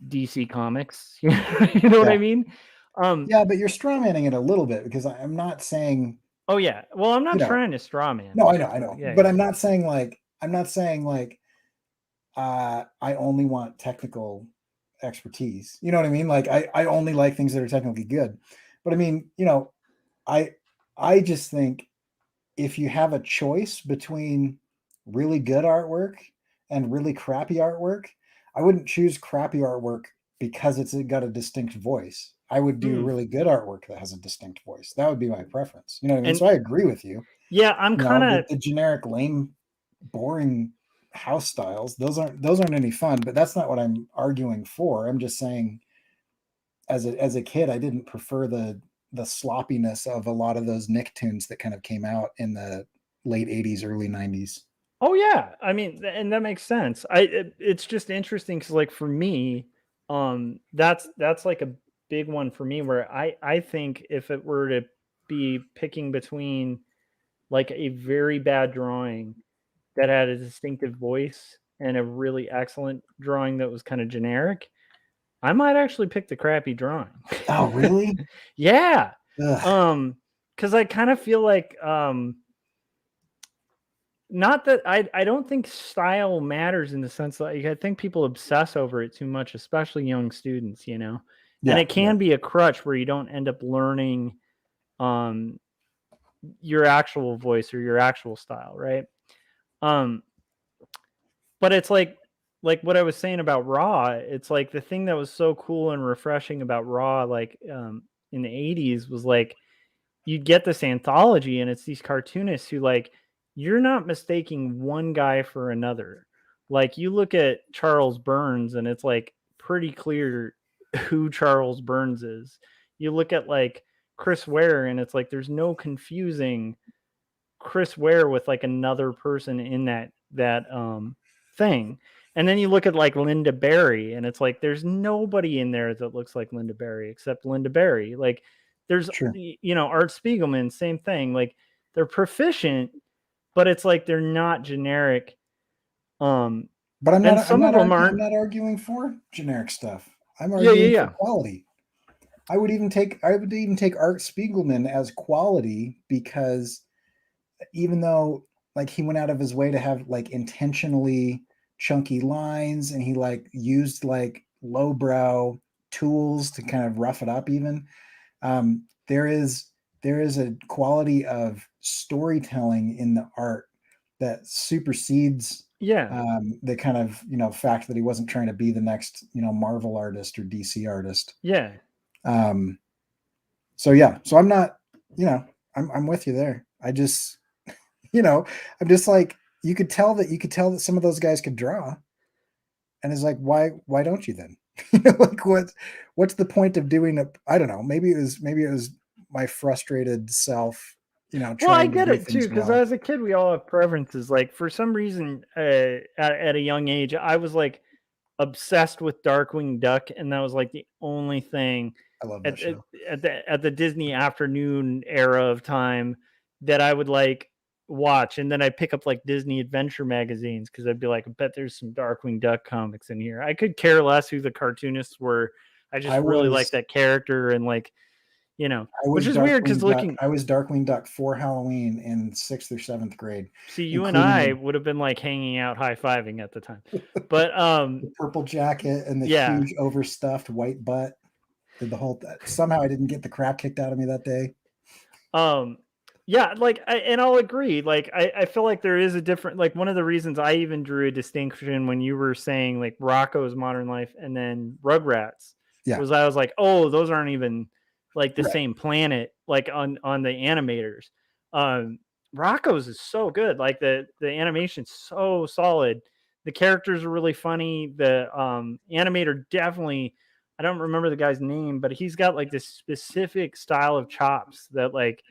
DC Comics. You know what yeah. I mean? Um, Yeah, but you're strawmanning it a little bit because I'm not saying Oh yeah. Well, I'm You not know, trying to straw man no, it. I So know, yeah, but yeah. I'm not saying like I only want technical expertise. You know what I mean? Like I only like things that are technically good. But I mean, you know, I I just think if you have a choice between really good artwork and really crappy artwork, I wouldn't choose crappy artwork because it's got a distinct voice. I would do Mm. really good artwork that has a distinct voice. That would be my preference. You know what I mean? And So I agree with you. yeah, I'm You know, kind of the generic lame, boring house styles, those aren't any fun, but that's not what I'm arguing for. I'm just saying as a kid, I didn't prefer the sloppiness of a lot of those Nicktoons that kind of came out in the late 80s, early 90s. Oh yeah, I mean, and that makes sense. It's just interesting because, like, for me, that's like a big one for me where I think if it were to be picking between like a very bad drawing that had a distinctive voice and a really excellent drawing that was kind of generic, I might actually pick the crappy drawing. Oh, really? Yeah. Ugh. Um, because I kind of feel like not that I don't think style matters in the sense that, like, I think people obsess over it too much, especially young students, you know. And Yeah, it yeah, can be a crutch where you don't end up learning um your actual voice or your actual style, right? Um but it's like what I was saying about Raw, it's like the thing that was so cool and refreshing about Raw like in the 80s was like you get this anthology and it's these cartoonists who like you're not mistaking one guy for another. Like you look at Charles Burns and it's like pretty clear who Charles Burns is. You look at like Chris Ware and it's like there's no confusing Chris Ware with like another person in that thing. And then you look at like Linda Berry and it's like there's nobody in there that looks like Linda Berry except Linda Berry. Like there's sure. you know Art Spiegelman, same thing. Like they're proficient, but it's like they're not generic. Um But and some of them I'm aren't. not arguing for generic stuff. I'm Yeah, yeah, arguing for yeah. quality. I would even take Art Spiegelman as quality because even though like he went out of his way to have like intentionally chunky lines and he like used like lowbrow tools to kind of rough it up even, there is a quality of storytelling in the art that supersedes Yeah. the kind of fact that he wasn't trying to be the next Marvel artist or DC artist. Yeah. um, so yeah, so I'm not, I'm with you there. I just, you know, I'm just like, you could tell that some of those guys could draw, and it's like, why don't you then? Like what's the point of doing it? I don't know. Maybe it was my frustrated self, Well, I trying to get do it too, things because well. as a kid, we all have preferences. Like for some reason, at a young age, I was like obsessed with Darkwing Duck, and that was like the only thing I love that at at, show. at the Disney afternoon era of time that I would like watch. And then I'd pick up like Disney Adventure magazines because I'd be like, I bet there's some Darkwing Duck comics in here. I could care less who the cartoonists were. I I just really like was that character and like I which was is weird because Darkwing Duck. looking I was Darkwing Duck for Halloween in 6th or 7th grade, see you and including I would have been like hanging out high fiving at the time. But the purple jacket and the yeah. huge overstuffed white butt. Did the whole somehow I didn't get the crap kicked out of me that day. Um, yeah, like and I'll agree. Like I feel like there is a different like one of the reasons I even drew a distinction when you were saying like Rocco's Modern Life and then Rugrats Yeah, was I was like, oh, those aren't even like the right. same planet like on the animators. Um Rocco's is so good. Like the animation's so solid. The characters are really funny. The animator definitely I don't remember the guy's name, but he's got like this specific style of chops that like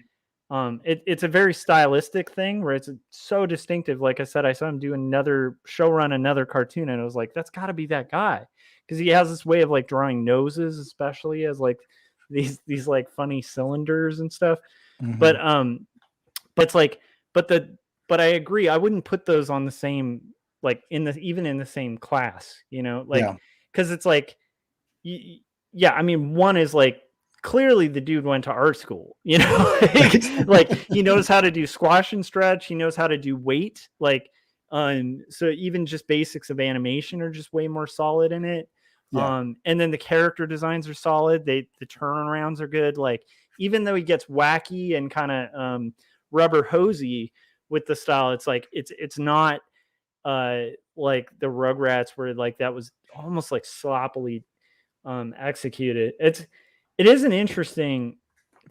it's a very stylistic thing where it's so distinctive. Like I said, I saw him do another show run another cartoon and I was like, that's got to be that guy because he has this way of like drawing noses, especially as like these like funny cylinders and stuff. Hmm. But it's like but the but I agree, I wouldn't put those on the same like in the even in the same class, like Yeah, because it's like y- yeah, I mean, one is like clearly the dude went to art school, you know, like he knows how to do squash and stretch. He knows how to do weight. Like, so even just basics of animation are just way more solid in it. Yeah. And then the character designs are solid. The turnarounds are good. Like, even though he gets wacky and kind of rubber hosey with the style, it's like it's not like the Rugrats where like that was almost like sloppily executed. It is an interesting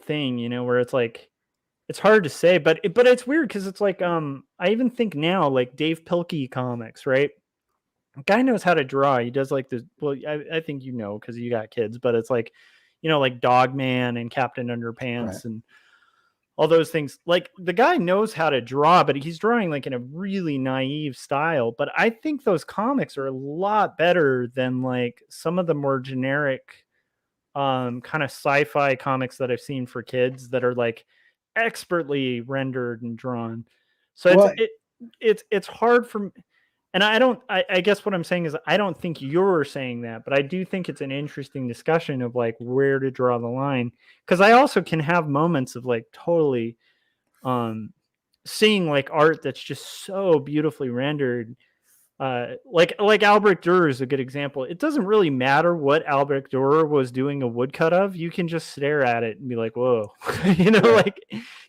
thing, you know, where it's like it's hard to say, but it's weird because it's like I even think now like Dave Pilkey comics, right? Guy knows how to draw. He does like this. Well, I think you know because you got kids, but it's like, you know, like Dogman and Captain Right. Underpants and all those things. Like the guy knows how to draw, but he's drawing like in a really naive style. But I think those comics are a lot better than like some of the more generic kind of sci-fi comics that I've seen for kids that are like expertly rendered and drawn. So Well, it's hard for, and I guess what I'm saying is I don't think you're saying that, but I do think it's an interesting discussion of like where to draw the line. Cause I also can have moments of like totally um seeing like art that's just so beautifully rendered. Like Albrecht Dürer is a good example. It doesn't really matter what Albrecht Dürer was doing a woodcut of. You can just stare at it and be like, "Whoa," you know, right. like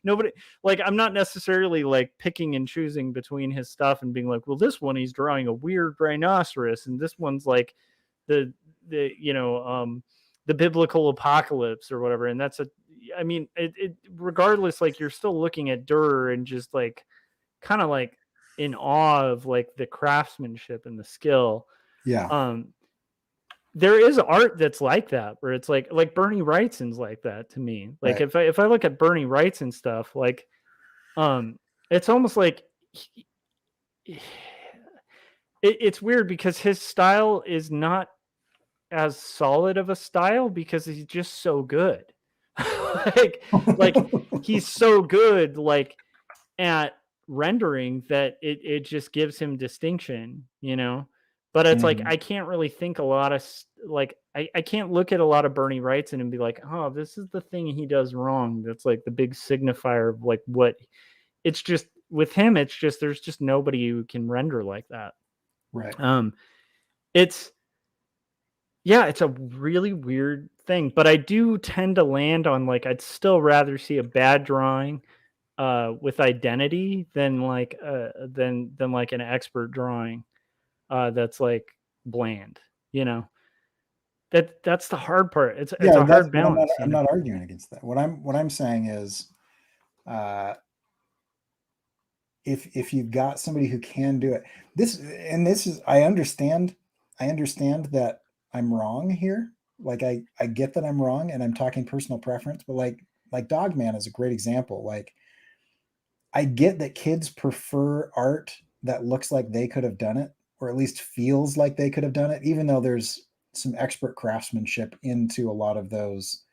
nobody. Like I'm not necessarily like picking and choosing between his stuff and being like, "Well, this one he's drawing a weird rhinoceros, and this one's like the you know the biblical apocalypse or whatever." And that's a, I mean, it regardless, like you're still looking at Dürer and just like kind of like in awe of like the craftsmanship and the skill. Yeah. Um, there is art that's like that, where it's like Bernie Wrightson's like that to me. Like Right. if I look at Bernie Wrightson stuff, like it's almost like it's weird because his style is not as solid of a style because he's just so good. like like he's so good like at rendering that it just gives him distinction, you know. But it's like Mhm. I can't really think a lot of like I can't look at a lot of Bernie Wrightson and be like, oh, this is the thing he does wrong. That's like the big signifier of like what it's just with him. It's just there's just nobody who can render like that. Right. Um, it's yeah, it's a really weird thing, but I do tend to land on like I'd still rather see a bad drawing with identity than like an expert drawing that's like bland, you know. That's the hard part. It's Yeah, a that's hard what balance, you I'm know. not arguing against that. What I'm saying is, uh, if you've got somebody who can do it, this is I understand that I'm wrong here. Like I get that I'm wrong, and I'm talking personal preference, but like Dogman is a great example. Like I get that kids prefer art that looks like they could have done it, or at least feels like they could have done it, even though there's some expert craftsmanship into a lot of those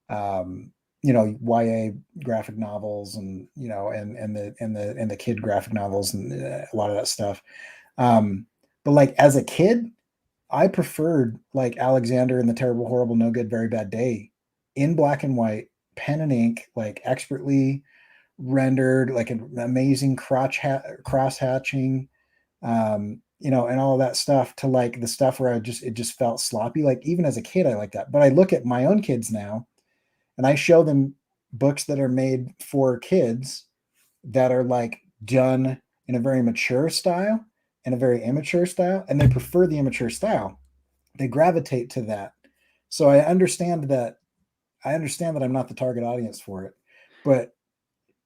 um, YA graphic novels, and the kid graphic novels, and a lot of that stuff. But like as a kid, I preferred like Alexander and the Terrible, Horrible, No Good, Very Bad Day in black and white, pen and ink, like expertly rendered, like an amazing cross hatching, and all of that stuff, to like the stuff where it just felt sloppy. Like even as a kid, I like that. But I look at my own kids now, and I show them books that are made for kids that are like done in a very mature style and a very immature style, and they prefer the immature style. They gravitate to that. So I understand that I'm not the target audience for it, but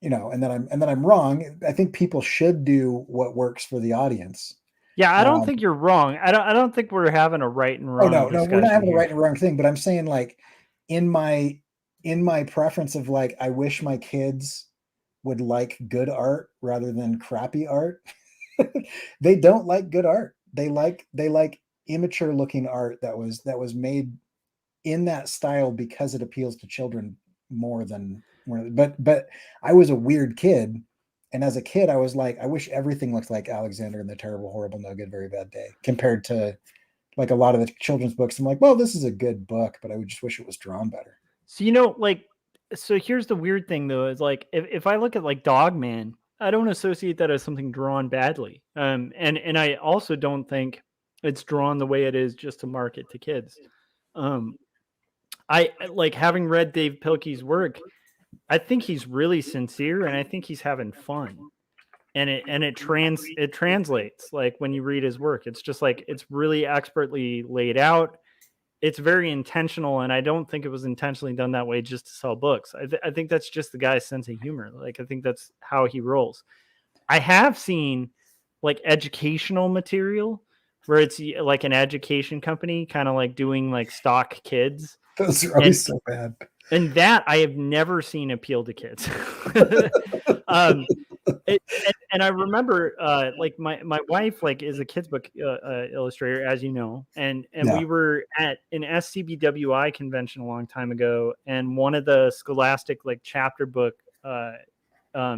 and that I'm wrong. I think people should do what works for the audience. Yeah, I don't Um, think you're wrong. I don't think we're having a right and oh wrong no, we're not discussion having a here. right and wrong thing, but I'm saying like in my preference of like I wish my kids would like good art rather than crappy art. They don't like good art. They like immature looking art that was made in that style because it appeals to children more than but I was a weird kid, and as a kid I was like, I wish everything looked like Alexander and the Terrible, Horrible, No Good, Very Bad Day, compared to like a lot of the children's books. I'm like, well, this is a good book, but I would just wish it was drawn better. So so here's the weird thing though, is like if I look at like Dogman, I don't associate that as something drawn badly. And I also don't think it's drawn the way it is just to market to kids. Um, I like having read Dave Pilkey's work. I think he's really sincere, and I think he's having fun. And it translates like when you read his work. It's just like it's really expertly laid out. It's very intentional, and I don't think it was intentionally done that way just to sell books. I think that's just the guy's sense of humor. Like I think that's how he rolls. I have seen like educational material where it's like an education company kind of like doing like stock kids, Those are and always so bad. that I have never seen appeal to kids. um, and I remember, like my wife like is a kids book illustrator, as you know, and Yeah. we were at an SCBWI convention a long time ago, and one of the Scholastic like chapter book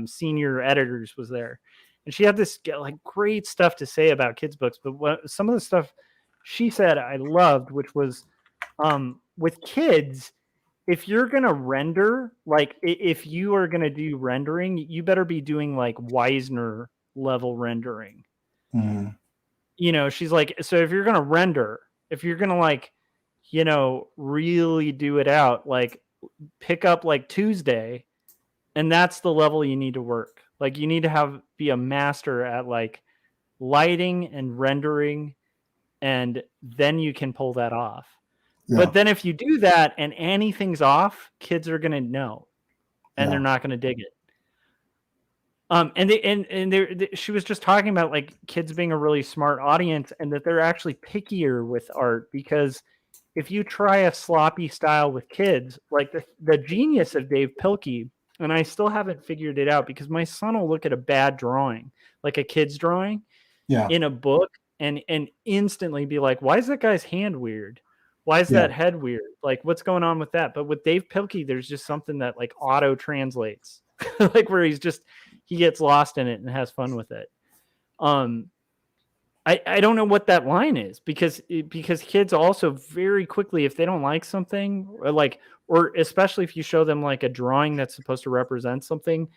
senior editors was there, and she had this like great stuff to say about kids books. But some of the stuff she said I loved, which was with kids, if you're gonna render, like if you are gonna do rendering, you better be doing like Wisner level rendering. Mhm. She's like, so if you're gonna render, if you're gonna like, really do it out, like pick up like Tuesday, and that's the level you need to work. Like you need to be a master at like lighting and rendering, and then you can pull that off. Yeah. But then if you do that and anything's off, kids are going to know, and Yeah. they're not going to dig it. She was just talking about like kids being a really smart audience, and that they're actually pickier with art, because if you try a sloppy style with kids, like the genius of Dave Pilkey, and I still haven't figured it out, because my son will look at a bad drawing, like a kid's drawing Yeah. in a book, and instantly be like, why is that guy's hand weird? Why is Yeah. that head weird? Like, what's going on with that? But with Dave Pilkey, there's just something that like auto translates, like where he gets lost in it and has fun with it. I don't know what that line is, because kids also very quickly, if they don't like something, or especially if you show them like a drawing that's supposed to represent something,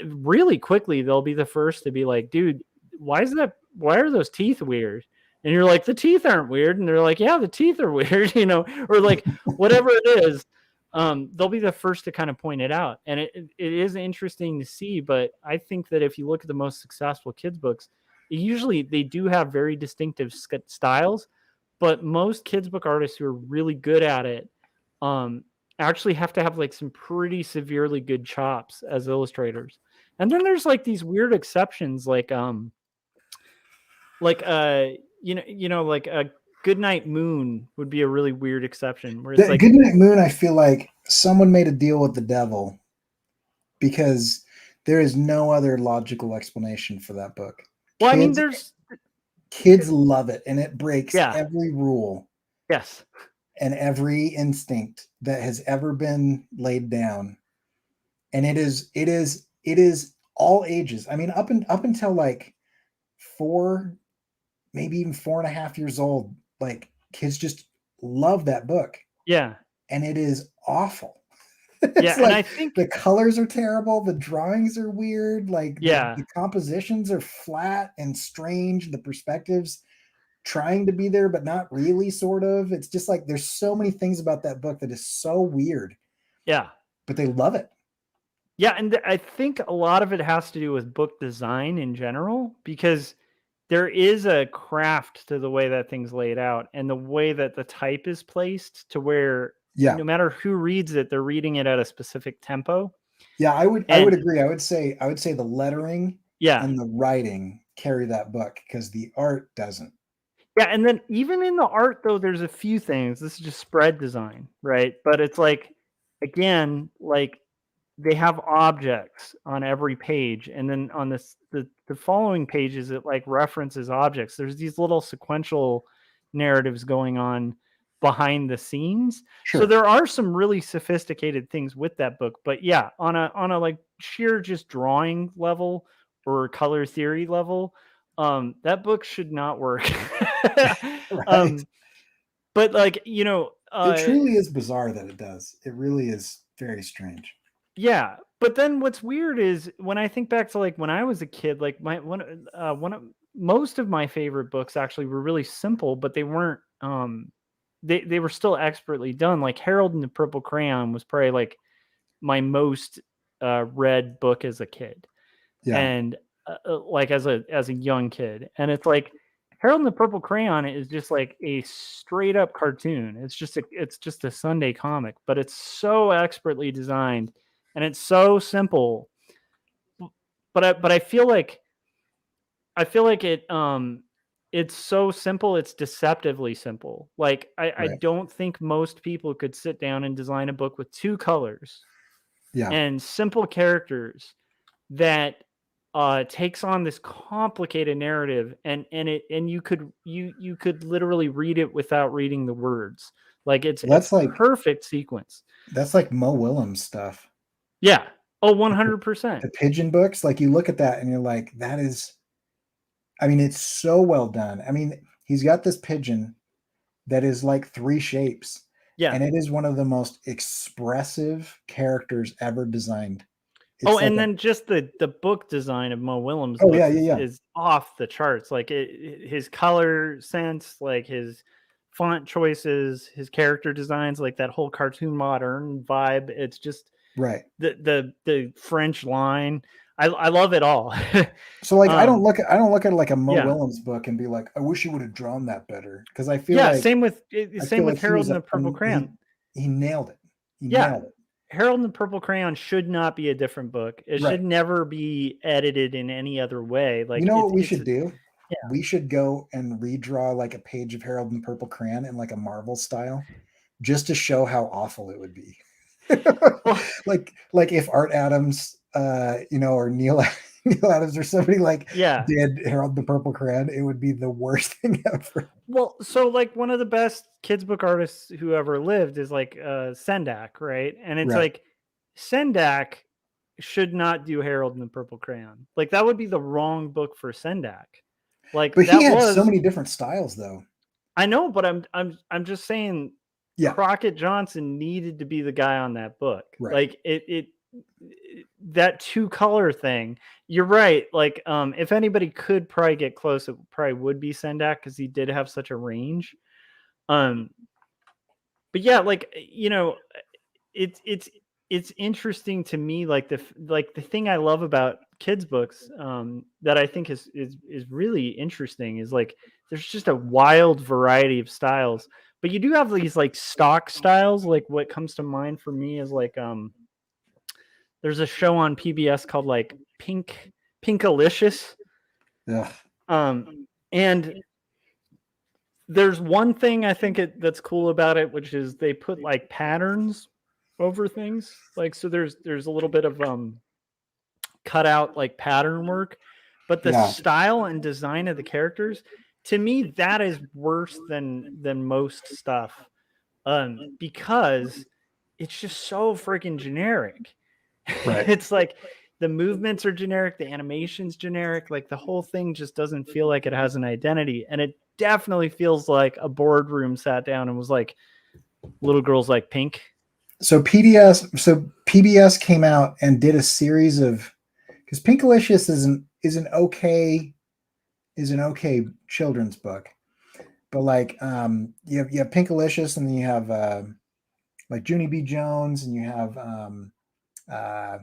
really quickly they'll be the first to be like, dude, why are those teeth weird? And you're like, the teeth aren't weird, and they're like, yeah, the teeth are weird, or like whatever it is. They'll be the first to kind of point it out, and it is interesting to see. But I think that if you look at the most successful kids books, usually they do have very distinctive styles, but most kids book artists who are really good at it actually have to have like some pretty severely good chops as illustrators. And then there's like these weird exceptions, like like like a Goodnight Moon would be a really weird exception, where it's like, Goodnight Moon, I feel like someone made a deal with the devil, because there is no other logical explanation for that book. well, I mean, Kids love it, and it breaks yeah, every rule yes, and every instinct that has ever been laid down. And it is all ages. I mean, up until like 4, maybe even 4.5 years old, like kids just love that book. yeah, And it is awful. yeah. It's And like I think, the colors are terrible, the drawings are weird, like yeah, the compositions are flat and strange, the perspectives trying to be there but not really, sort of. It's just like there's so many things about that book that is so weird, yeah. but they love it. Yeah, and I think a lot of it has to do with book design in general, because there is a craft to the way that thing's laid out, and the way that the type is placed, to where Yeah. no matter who reads it, they're reading it at a specific tempo. Yeah, I would agree. I would say the lettering Yeah. and the writing carry that book, because the art doesn't. Yeah, and then even in the art though, there's a few things. This is just spread design, right? But it's like, again, like they have objects on every page, and then on the following pages it like references objects. There's these little sequential narratives going on behind the scenes. Sure. So there are some really sophisticated things with that book. But yeah, on a like sheer just drawing level or color theory level, that book should not work. Right. But like, It uh, truly is bizarre that it does. It really is very strange. yeah. But then what's weird is when I think back to like when I was a kid, like one of most of my favorite books actually were really simple, but they weren't they were still expertly done. Like Harold and the Purple Crayon was probably like my most read book as a kid, Yeah. and like as a young kid, and it's like Harold and the Purple Crayon is just like a straight up cartoon. It's just a Sunday comic, but it's so expertly designed and it's so simple. But I feel like it's so simple, it's deceptively simple. Like I Right. don't think most people could sit down and design a book with two colors Yeah. and simple characters that takes on this complicated narrative, and you could literally read it without reading the words. Like it's That's like perfect sequence. Mo Willems stuff. Yeah. Oh, The, 100%. the pigeon books, like you look at that and you're like, that is, I mean, it's so well done. I mean, he's got this pigeon that is like three shapes, Yeah. and it is one of the most expressive characters ever designed. Oh, It's like and a, then just the book design of Mo Willems oh yeah, books yeah, yeah. is off the charts. Like his color sense, like his font choices, his character designs, like that whole cartoon modern vibe. It's just Right. the French line. I love it all. So like um, I don't look at like a Mo yeah, Willems book and be like, I wish you would have drawn that better. Because yeah. I Same feel with like he Harold was and the Purple Crayon. he nailed it. He Yeah, nailed it. Harold and the Purple Crayon should not be a different book. It Right. should never be edited in any other way. You Like know what we it's should do? yeah. We should go and redraw like a page of Harold and the Purple Crayon in like a Marvel style, just to show how awful it would be. Well, like if Art Adams, or Neil Adams or somebody like yeah. did Harold the Purple Crayon, it would be the worst thing ever. Well, so like one of the best kids book artists who ever lived is like Sendak, right? And it's Right. like Sendak should not do Harold and the Purple Crayon. Like that would be the wrong book for Sendak. Like But he that had so was many different styles though. I know, but I'm just saying Yeah. Crockett Johnson needed to be the guy on that book. Right. Like that two color thing. You're right. Like if anybody could probably get close, it probably would be Sendak because he did have such a range. Um but yeah, like it's interesting to me, like the thing I love about kids books that I think is really interesting is like there's just a wild variety of styles, but you do have these like stock styles. Like what comes to mind for me is like there's a show on PBS called like Pinkalicious. Ugh. And there's one thing I think that's cool about it, which is they put like patterns over things. Like so there's a little bit of cut out like pattern work, but the Yeah. style and design of the characters, to me, that is worse than most stuff. Because it's just so freaking generic. Right. It's like the movements are generic, the animation's generic, like the whole thing just doesn't feel like it has an identity. And it definitely feels like a boardroom sat down and was like, little girls like pink. So PBS came out and did a series of, because Pinkalicious is an okay children's book, but like you have Pinkalicious, and then you have like Junie B. Jones, and you have uh,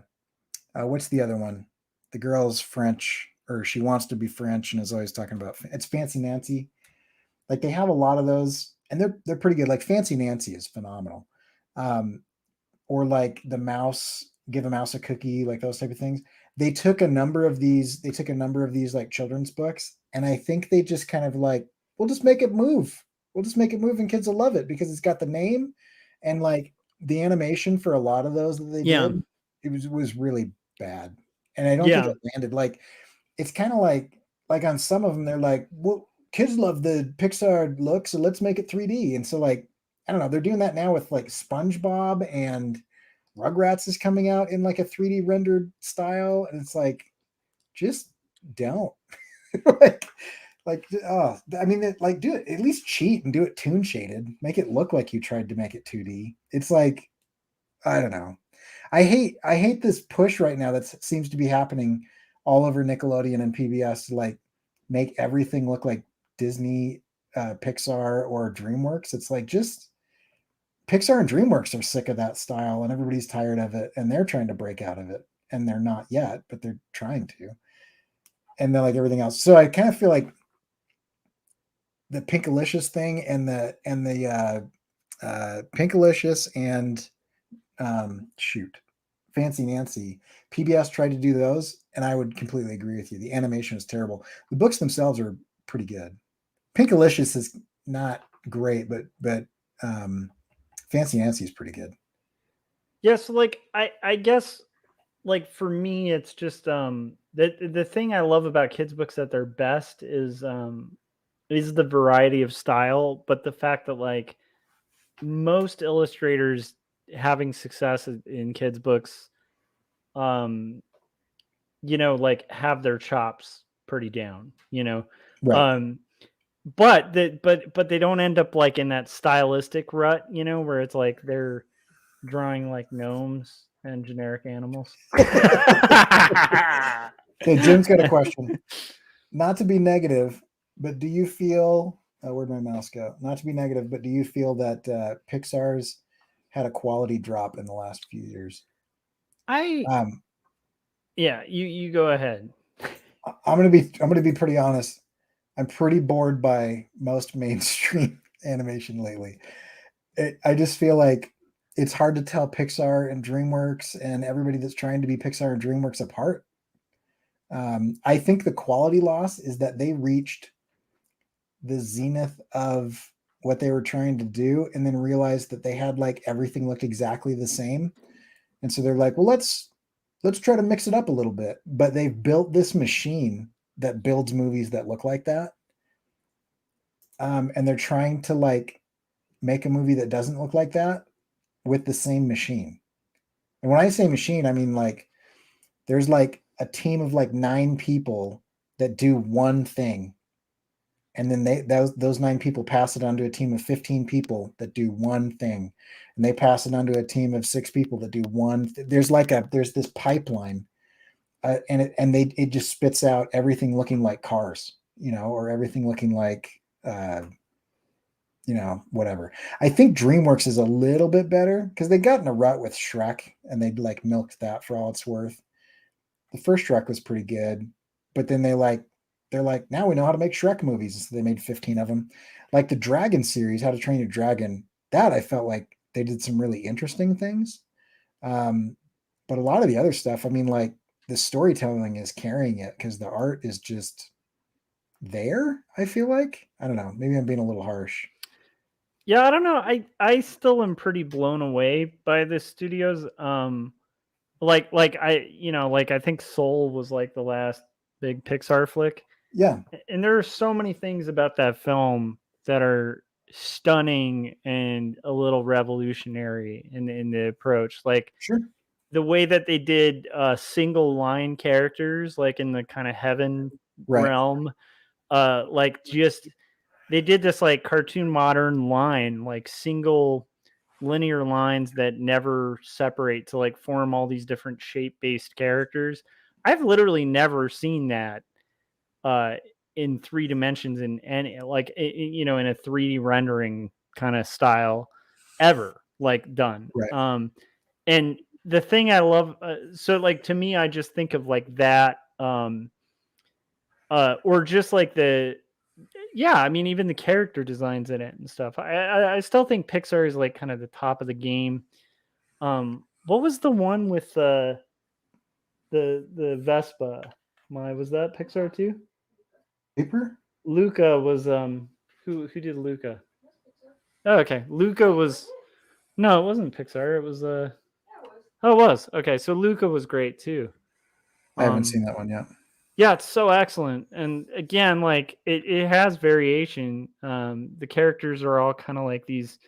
what's the other one? The girl's French, or she wants to be French and is always talking about it's Fancy Nancy. Like they have a lot of those, and they're pretty good. Like Fancy Nancy is phenomenal. Or like the mouse, give a mouse a cookie, like those type of things. They took a number of these like children's books, and I think they just kind of like, we'll just make it move. We'll just make it move and kids will love it because it's got the name, and like the animation for a lot of those that they Yeah. did, it was really bad. And I don't think Yeah. it landed. Like it's kind of like on some of them, they're like, well, kids love the Pixar look, so let's make it 3D. And so like, I don't know, they're doing that now with like SpongeBob, and Rugrats is coming out in like a 3D rendered style. And it's like, just don't. like Like, oh, I mean, like, do it at least cheat and do it toon shaded. Make it look like you tried to make it 2D. It's like, I don't know. I hate this push right now that seems to be happening all over Nickelodeon and PBS to like make everything look like Disney, Pixar, or DreamWorks. It's like just Pixar and DreamWorks are sick of that style, and everybody's tired of it, and they're trying to break out of it, and they're not yet, but they're trying to. And then like everything else, so I kind of feel like the Pinkalicious thing and the Pinkalicious and shoot, Fancy Nancy. PBS tried to do those, and I would completely agree with you. The animation is terrible. The books themselves are pretty good. Pinkalicious is not great, but Fancy Nancy is pretty good. Yeah, so like I guess like for me it's just the thing I love about kids books at their best is the variety of style, but the fact that like most illustrators having success in kids books um like have their chops pretty down, Right. um but they don't end up like in that stylistic rut, where it's like they're drawing like gnomes and generic animals. Okay, Jim's got a question. Not to be negative, but do you feel where'd my mouse go? Not to be negative, but do you feel that Pixar's had a quality drop in the last few years? I Um, Yeah, you go ahead. I'm gonna be pretty honest. I'm pretty bored by most mainstream animation lately. I just feel like it's hard to tell Pixar and DreamWorks and everybody that's trying to be Pixar and DreamWorks apart. I think the quality loss is that they reached the zenith of what they were trying to do and then realized that they had like everything looked exactly the same. And so they're like, well, let's try to mix it up a little bit. But they've built this machine that builds movies that look like that. And they're trying to like make a movie that doesn't look like that with the same machine. And when I say machine, I mean like there's like a team of like 9 people that do one thing. And then those 9 people pass it on to a team of 15 people that do one thing. And they pass it on to a team of 6 people that do there's this pipeline. And it just spits out everything looking like cars, or everything looking like whatever. I think DreamWorks is a little bit better because they got in a rut with Shrek and they like milked that for all it's worth. The first Shrek was pretty good, but then they're like, now we know how to make Shrek movies. So they made 15 of them. Like the Dragon series, How to Train Your Dragon, that I felt like they did some really interesting things. Um, but a lot of the other stuff, I mean, like the storytelling is carrying it because the art is just there. I feel like, I don't know, maybe I'm being a little harsh. Yeah, I don't know. I still am pretty blown away by the studios. Like I think Soul was like the last big Pixar flick, Yeah, and there are so many things about that film that are stunning and a little revolutionary in the approach. Like sure. the way that they did single line characters, like in the kind of heaven Right. realm, like just they did this like cartoon modern line, like single linear lines that never separate to like form all these different shape based characters. I've literally never seen that uh in 3 dimensions in any like in a 3D rendering kind of style ever like done. Right. And the thing I love, so like to me I just think of like that or just like the yeah, I mean, even the character designs in it and stuff. I still think Pixar is like kind of the top of the game. What was the one with the Vespa? My was that Pixar too? Paper. Luca was who did Luca? Oh, okay, Luca was no, it wasn't Pixar. It was oh, it was okay. So Luca was great too. I haven't Um, seen that one yet. Yeah, it's so excellent. And again, like it has variation. The characters are all kind of like these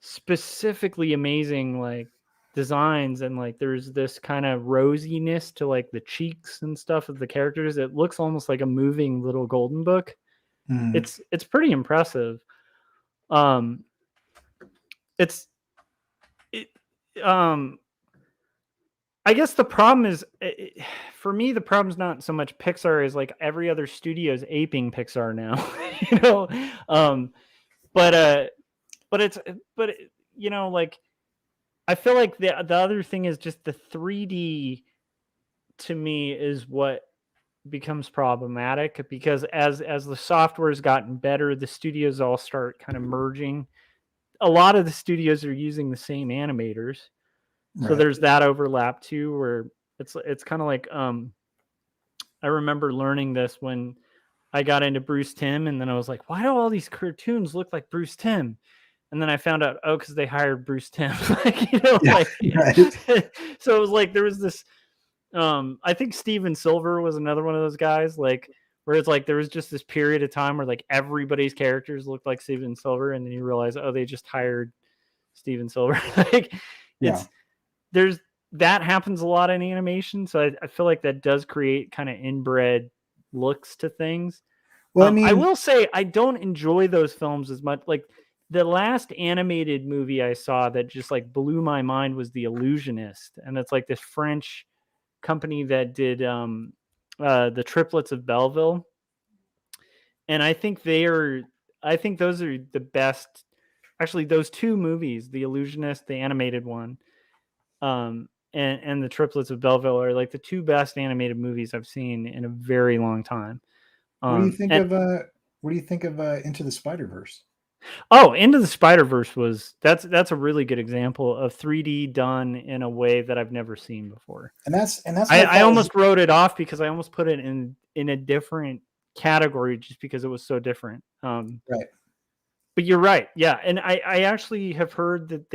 specifically amazing, like designs, and like there's this kind of rosiness to like the cheeks and stuff of the characters. It looks almost like a moving little golden book. Mm, It's pretty impressive. Um, it's it I guess the problem is, for me, the problem's not so much Pixar as like every other studio is aping Pixar now, you know. But but it's but you know, like I feel like the other thing is just the 3D to me is what becomes problematic, because as the software's gotten better, the studios all start kind of merging. A lot of the studios are using the same animators, so right. there's that overlap too, where it's kind of like I remember learning this when I got into Bruce Timm, and then I was like, why do all these cartoons look like Bruce Timm? And then I found out, oh, because they hired Bruce Timm. Like, you know, Yeah, like right. so it was like there was this I think Steven Silver was another one of those guys, like where it's like there was just this period of time where like everybody's characters looked like Steven Silver, and then you realize, oh, they just hired Steven Silver. Like Yeah. it's there's that happens a lot in animation, so I feel like that does create kind of inbred looks to things. Well, I I mean, will say I don't enjoy those films as much. Like the last animated movie I saw that just like blew my mind was The Illusionist, and it's like this French company that did the Triplets of Belleville, and I think those are the best. Actually, those two movies, The Illusionist, the animated one, and the Triplets of Belleville, are like the two best animated movies I've seen in a very long time. what do you think And of Into the Spider-Verse? oh, Into the Spider-Verse was that's a really good example of 3D done in a way that I've never seen before. And that's what I I thought was almost wrote it off because I almost put it in a different category just because it was so different. right. But you're right, yeah. And I actually have heard that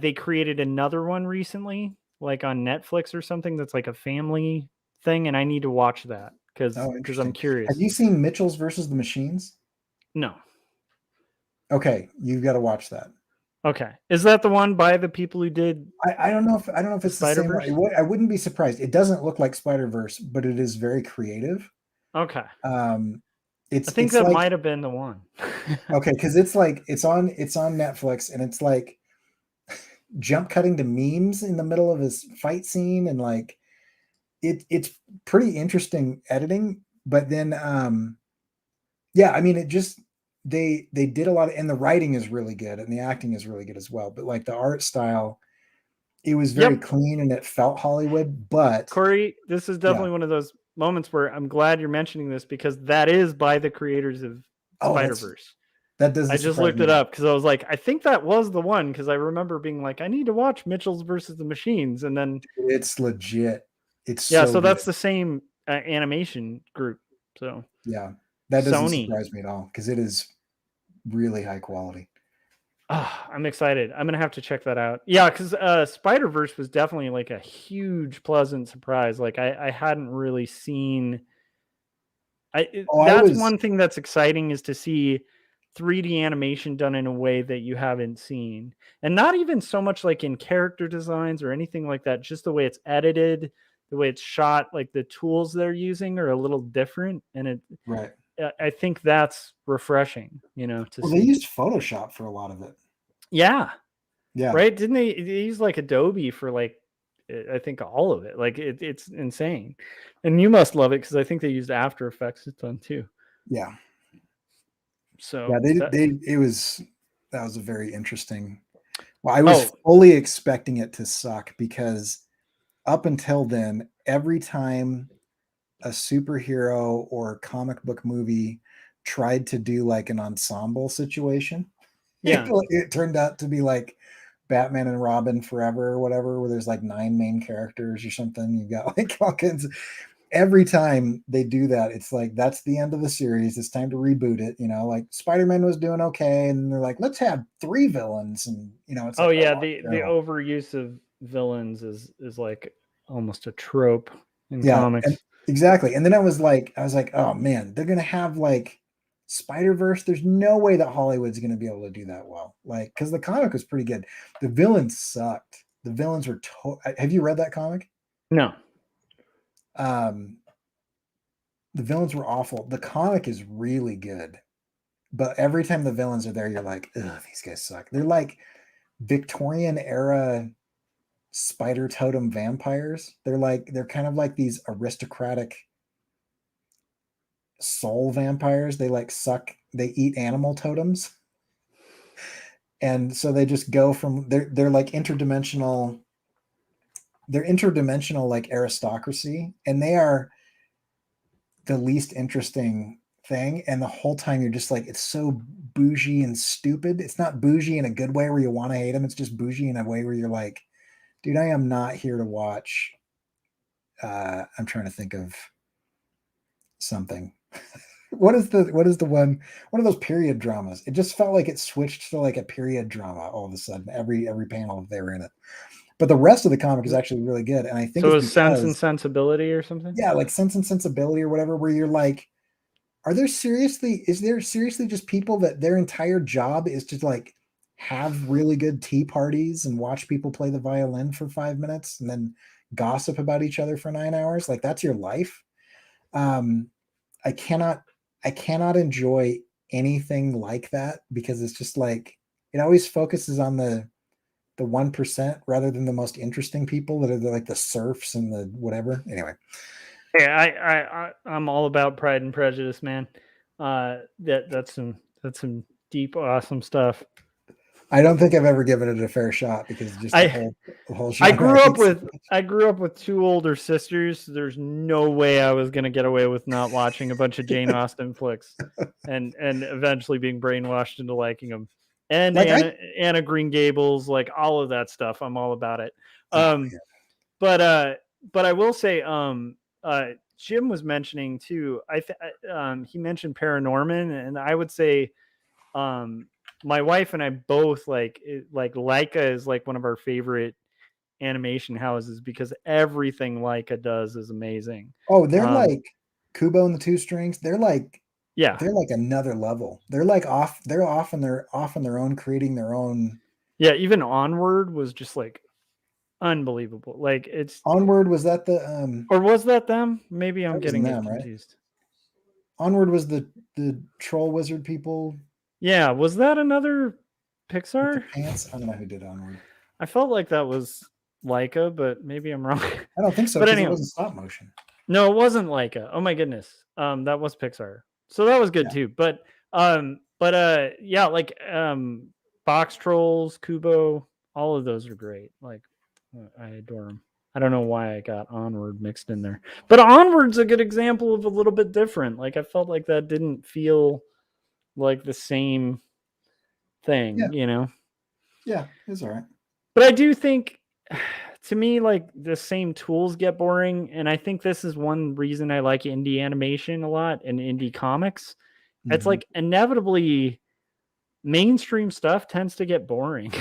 they created another one recently, like on Netflix or something, that's like a family thing, and I need to watch that Oh, because I'm interesting. Have curious. you seen Mitchell's versus the Machines? No, Okay, you've got to watch that. okay, is that the one by the people who did I don't know if the it's the Spider same one. Verse? I wouldn't be surprised. It doesn't look like Spider-Verse, but it is very creative. Okay, Um, I it's think it's that like might have been the one. okay, because it's on Netflix, and it's like jump cutting to memes in the middle of his fight scene, and like it's pretty interesting editing. But then yeah, I mean, it just they did a lot of, and the writing is really good, and the acting is really good as well. But like the art style, it was very Yep, clean and it felt Hollywood. But Corey, this is yeah, definitely one of those moments where I'm glad you're mentioning this, because that is by the creators of oh, Spider Verse. that I doesn't just surprise looked me it at all. up because I was like, I think that was the one, because I remember being like, I need to watch Mitchell's versus the Machines, and then It's legit. It's yeah, so so good. that's the same animation group. So Yeah, that doesn't Sony. surprise me at all because it is really high quality. Oh, I'm excited. I'm gonna have to check that out. Yeah, because Spider Verse was definitely like a huge pleasant surprise. Like I hadn't really seen. Oh, I That's was one thing that's exciting, is to see 3D animation done in a way that you haven't seen, and not even so much like in character designs or anything like that. Just the way it's edited, the way it's shot, like the tools they're using are a little different, and right. I think that's refreshing, to Well, they see. used Photoshop for a lot of it. Yeah, Yeah, right? Didn't they use like Adobe for like I think all of it. Like it's insane. And you must love it because I think they used After Effects a ton too. yeah, yeah. So They that they it was that was a very interesting. Well, I was oh fully expecting it to suck because up until then, every time a superhero or comic book movie tried to do like an ensemble situation, it, yeah. it turned out to be like Batman and Robin Forever or whatever, where there's like 9 main characters or something. You've got like all kinds of, every time they do that, it's like that's the end of the series. It's time to reboot it. Like Spider-Man was doing okay, and they're like, let's have 3 villains, and it's Oh like, yeah, oh, the terrible. overuse of villains is like almost a trope in Yeah, and comics. exactly. And then I was like, oh man, they're gonna have like Spider-Verse, there's no way that Hollywood's going to be able to do that well. Like, because the comic was pretty good. The villains sucked. The villains were. Have you read that comic? No. The villains were awful. The comic is really good, but every time the villains are there, you're like, ugh, these guys suck. They're like Victorian era spider totem vampires. They're kind of like these aristocratic soul vampires. They like they eat animal totems. And so they just go from they're like interdimensional like aristocracy, and they are the least interesting thing. And the whole time you're just like, it's so bougie and stupid. It's not bougie in a good way where you want to hate them. It's just bougie in a way where you're like, dude, I am not here to watch. I'm trying to think of something. What is the one of those period dramas? It just felt like it switched to like a period drama all of a sudden. Every panel they were in it. But the rest of the comic is actually really good. And I think so it's Sense and Sensibility or something? Yeah, like Sense and Sensibility or whatever, where you're like, is there seriously just people that their entire job is to like have really good tea parties and watch people play the violin for 5 minutes and then gossip about each other for 9 hours? Like, that's your life. I cannot enjoy anything like that, because it's just like, it always focuses on the 1% rather than the most interesting people that are like the serfs and the whatever. Anyway. Yeah, I'm all about Pride and Prejudice, man. That's some deep, awesome stuff. I don't think I've ever given it a fair shot, because just the whole genre, I grew up with two older sisters. There's no way I was gonna get away with not watching a bunch of Jane Austen flicks, and eventually being brainwashed into liking them. And like Anna Green Gables, like all of that stuff. I'm all about it. But I will say, Jim was mentioning too. He mentioned Paranorman, and I would say, my wife and I both like Leica is like one of our favorite animation houses, because everything Leica does is amazing. Oh, they're like Kubo and the Two Strings. They're like, yeah, they're like another level. They're like they're off on their own, creating their own. Yeah, even Onward was just like unbelievable. Like, it's Onward, was that the or was that them? Maybe I'm getting them, confused. Right? Onward was the troll wizard people. Yeah, was that another Pixar? Pants? I don't know who did Onward. I felt like that was Leica, but maybe I'm wrong. I don't think so. But anyway, it wasn't stop motion. No, it wasn't Leica. Oh my goodness. That was Pixar. So that was good too. But yeah, like Box Trolls, Kubo, all of those are great. Like, I adore them. I don't know why I got Onward mixed in there, but Onward's a good example of a little bit different. Like, I felt like that didn't feel like the same thing, you know? Yeah, it's all right. But I do think, to me, like, the same tools get boring. And I think this is one reason I like indie animation a lot and indie comics. Mm-hmm. It's like, inevitably, mainstream stuff tends to get boring.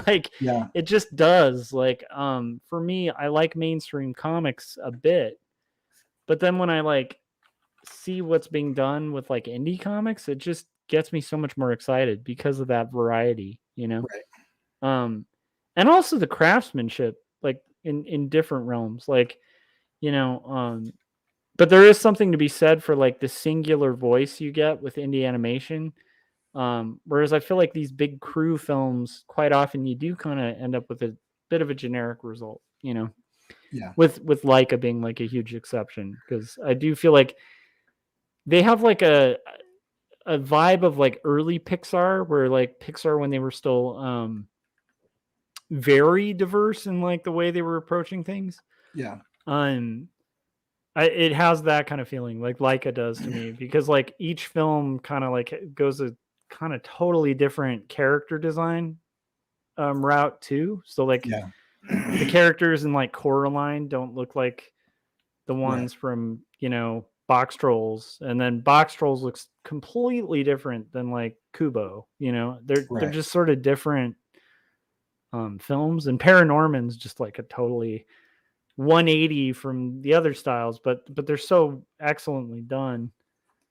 Like, it just does. Like, for me, I like mainstream comics a bit, but then when I like see what's being done with like indie comics, it just gets me so much more excited because of that variety, you know? Right. And also the craftsmanship, like in different realms, like, you know, but there is something to be said for like the singular voice you get with indie animation. Whereas I feel like these big crew films, quite often you do kind of end up with a bit of a generic result, you know? Yeah. With Leica being like a huge exception, because I do feel like they have like a vibe of like early Pixar, where like Pixar, when they were still very diverse in like the way they were approaching things. Yeah. It has that kind of feeling, like Leica does to me, because like each film kind of like goes a kind of totally different character design route too. So like the characters in like Coraline don't look like the ones from, you know, Box Trolls, and then Box Trolls looks completely different than like Kubo, you know. They're just sort of different films, and Paranorman's just like a totally 180 from the other styles, but they're so excellently done.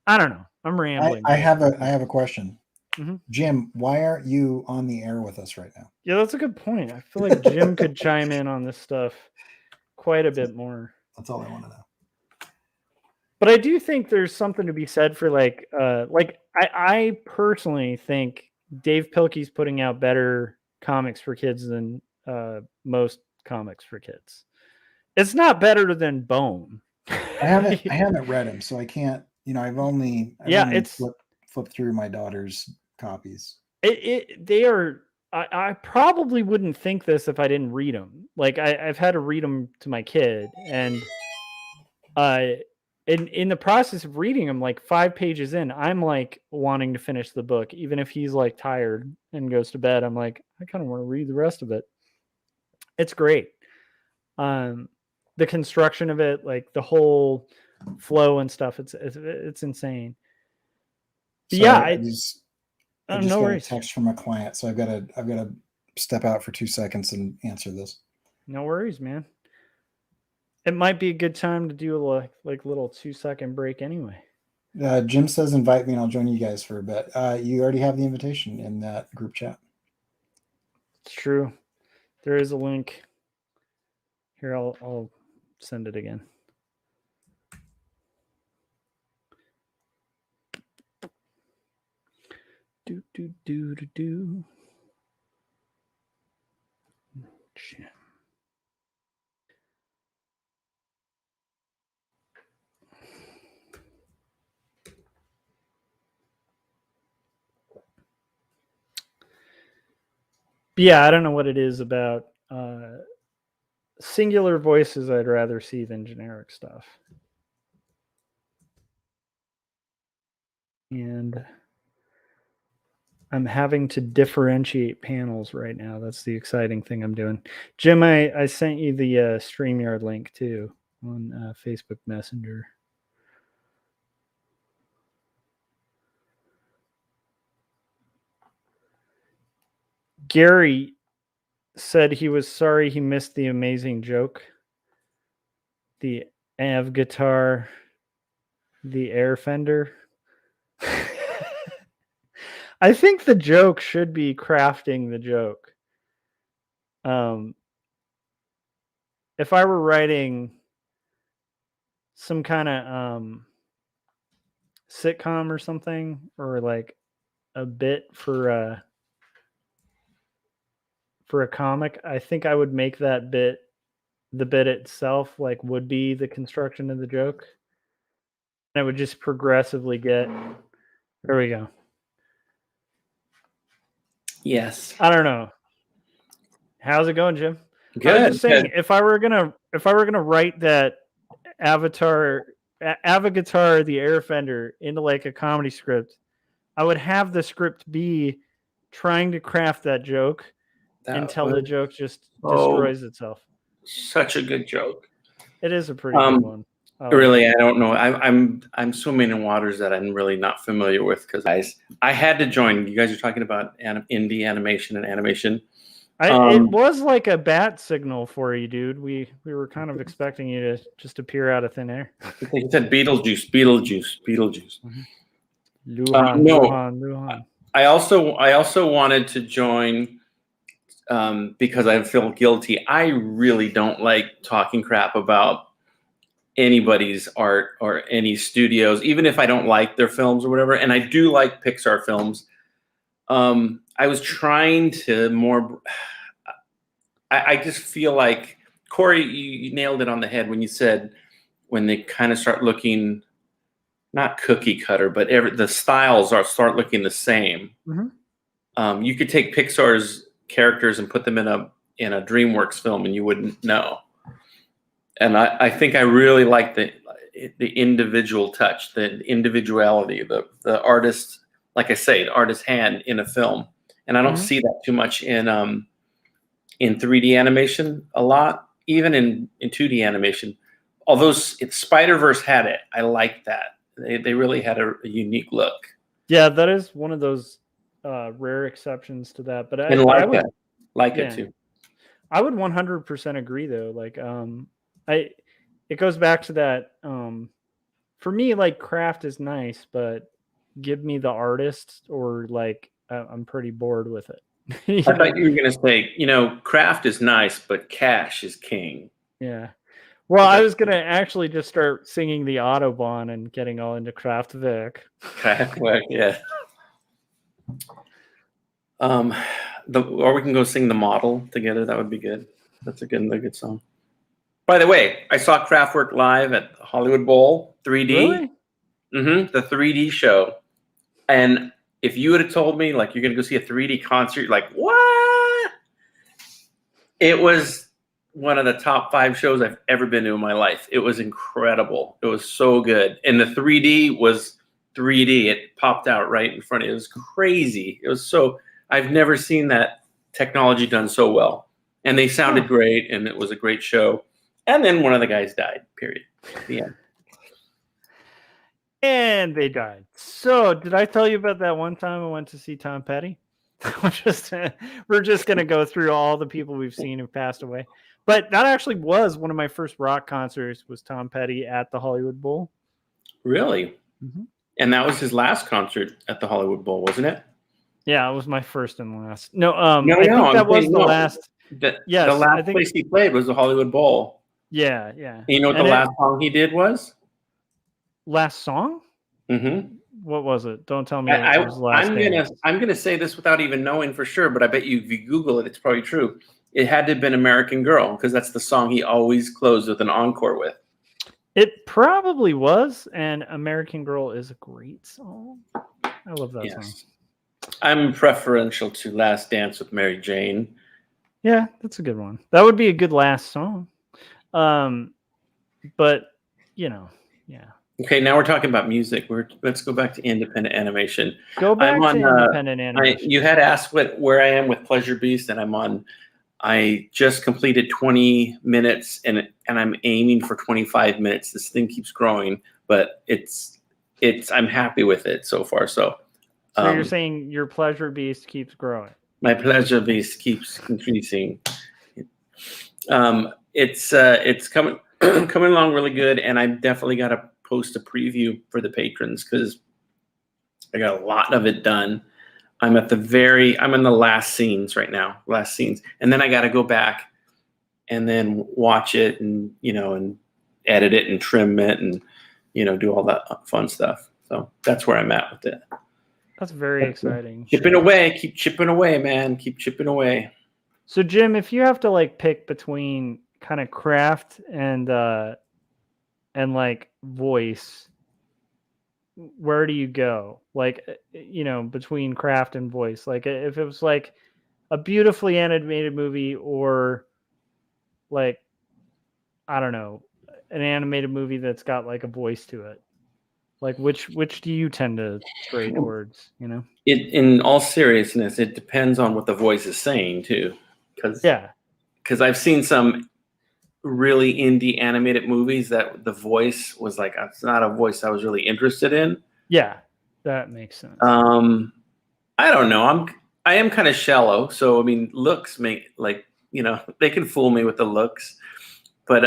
I don't know. I'm rambling. I have a question. Mhm. Jim, why aren't you on the air with us right now? Yeah, that's a good point. I feel like Jim could chime in on this stuff quite a bit more. That's all I want to know. But I do think there's something to be said for like I personally think Dave Pilkey's putting out better comics for kids than most comics for kids. It's not better than Bone. I haven't read him, so I can't. I've only it's flipped through my daughter's copies. they are. I probably wouldn't think this if I didn't read them. Like I've had to read them to my kid, and in the process of reading them, like 5 pages in, I'm like wanting to finish the book, even if he's like tired and goes to bed. I'm like, I kind of want to read the rest of it. It's great. The construction of it, like the whole flow and stuff, it's insane. So Yeah, I just no got worries. a text from a client, so I've got to step out for 2 seconds and answer this. No worries, man. It might be a good time to do a like little 2-second break anyway. Jim says invite me and I'll join you guys for a bit. You already have the invitation in that group chat. It's true. There is a link. Here, I'll send it again. Do. But yeah, I don't know what it is about singular voices I'd rather see than generic stuff. And I'm having to differentiate panels right now. That's the exciting thing I'm doing. Jim, I sent you the StreamYard link too on Facebook Messenger. Gary said he was sorry he missed the amazing joke. The Avatar, the air fender. I think the joke should be crafting the joke. If I were writing some kind of sitcom or something, or like a bit for a comic, I think I would make that bit, the bit itself, like would be the construction of the joke. And it would just progressively get. There we go. Yes. I don't know. How's it going, Jim? Good. I was just saying, good. if I were gonna write that Avatar, the Airfender into like a comedy script, I would have the script be trying to craft that joke until the joke just destroys itself. Such a good joke. It is a pretty good one. Really, I don't know. I'm swimming in waters that I'm really not familiar with because I had to join. You guys are talking about indie animation and animation. It was like a bat signal for you, dude. We were kind of expecting you to just appear out of thin air. I think it said Beetlejuice. Mm-hmm. Luhan. I also wanted to join because I feel guilty. I really don't like talking crap about anybody's art or any studios, even if I don't like their films or whatever. And I do like Pixar films. I was trying to more. I just feel like, Corey, you nailed it on the head when you said when they kind of start looking, not cookie cutter, but the styles start looking the same. Mm-hmm. You could take Pixar's characters and put them in a DreamWorks film, and you wouldn't know. And I think I really like the individual touch, the individuality, the artist, like I say, the artist's hand in a film, and I don't see that too much in 3D animation a lot, even in 2D animation. Although Spider-Verse had it, I like that. They really had a unique look. Yeah, that is one of those rare exceptions to that. But I like it too. I would 100% agree though. Like it goes back to that for me, like craft is nice, but give me the artist or like I'm pretty bored with it. You I know? thought you were going to say, craft is nice, but cash is king. Yeah. Well, I was gonna actually just start singing the Autobahn and getting all into Kraftwerk. Kraftwerk, yeah. Or we can go sing the model together. That would be good. That's a good song. By the way, I saw Kraftwerk live at the Hollywood Bowl 3D. Really? The 3D show. And if you would have told me like you're gonna go see a 3D concert, like what? It was one of the top 5 shows I've ever been to in my life. It was incredible. It was so good. And the 3D was 3D. It popped out right in front of you. It was crazy. It was so, I've never seen that technology done so well. And they sounded great, and it was a great show. And then one of the guys died, period. The end. And they died. So, did I tell you about that one time I went to see Tom Petty? We're just going to go through all the people we've seen who passed away. But that actually was one of my first rock concerts, was Tom Petty at the Hollywood Bowl. Really? Mm-hmm. And that was his last concert at the Hollywood Bowl, wasn't it? Yeah, it was my first and last. No, I think that was the last. The last place he played was the Hollywood Bowl. Yeah. And you know what the last song he did was? Last song? Mm-hmm. What was it? Don't tell me it was last. I'm gonna say this without even knowing for sure, but I bet you if you Google it, it's probably true. It had to have been American Girl, because that's the song he always closed with an encore with. It probably was, and American Girl is a great song. I love that song. I'm preferential to Last Dance with Mary Jane. Yeah, that's a good one. That would be a good last song. But, yeah. Okay, now we're talking about music. Let's go back to independent animation. Go back to independent animation. You had asked where I am with Pleasure Beast, and I just completed 20 minutes, and I'm aiming for 25 minutes. This thing keeps growing, but I'm happy with it so far. So you're saying your Pleasure Beast keeps growing? My Pleasure Beast keeps increasing. It's coming coming along really good, and I definitely got to post a preview for the patrons because I got a lot of it done. I'm in the last scenes right now, and then I got to go back and then watch it and and edit it and trim it and do all that fun stuff. So that's where I'm at with it. That's very exciting. Chipping away, keep chipping away, man. Keep chipping away. So Jim, if you have to pick between kind of craft and voice, where do you go? Between craft and voice. If it was a beautifully animated movie or I don't know, an animated movie that's got a voice to it. Which do you tend to stray towards, In all seriousness, it depends on what the voice is saying too. Because I've seen some really indie animated movies that the voice was it's not a voice I was really interested in. Yeah, that makes sense. I don't know. I am kind of shallow, so looks make they can fool me with the looks, but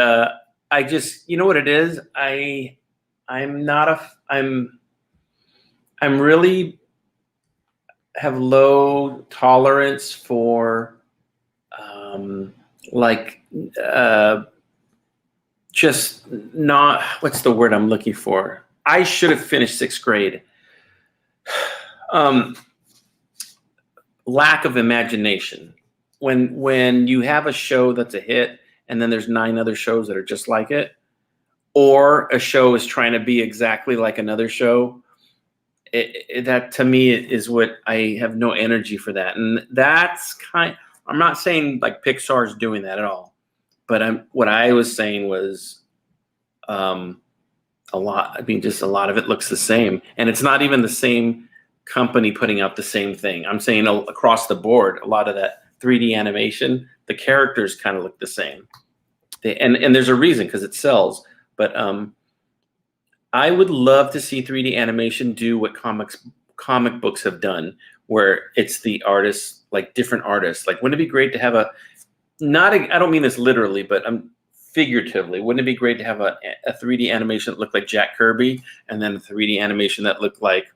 I just what it is. I'm really have low tolerance for just not, what's the word I'm looking for? I should have finished 6th grade. Lack of imagination. When you have a show that's a hit and then there's 9 other shows that are just like it, or a show is trying to be exactly like another show, that to me is what I have no energy for that. And that's I'm not saying Pixar's doing that at all, but what I was saying was a lot. Just a lot of it looks the same, and it's not even the same company putting out the same thing. I'm saying across the board, a lot of that 3D animation, the characters kind of look the same. And there's a reason, because it sells. But I would love to see 3D animation do what comic books have done, where it's the artists, different artists. Wouldn't it be great to have I don't mean this literally, but figuratively, wouldn't it be great to have a 3D animation that looked like Jack Kirby, and then a 3D animation that looked like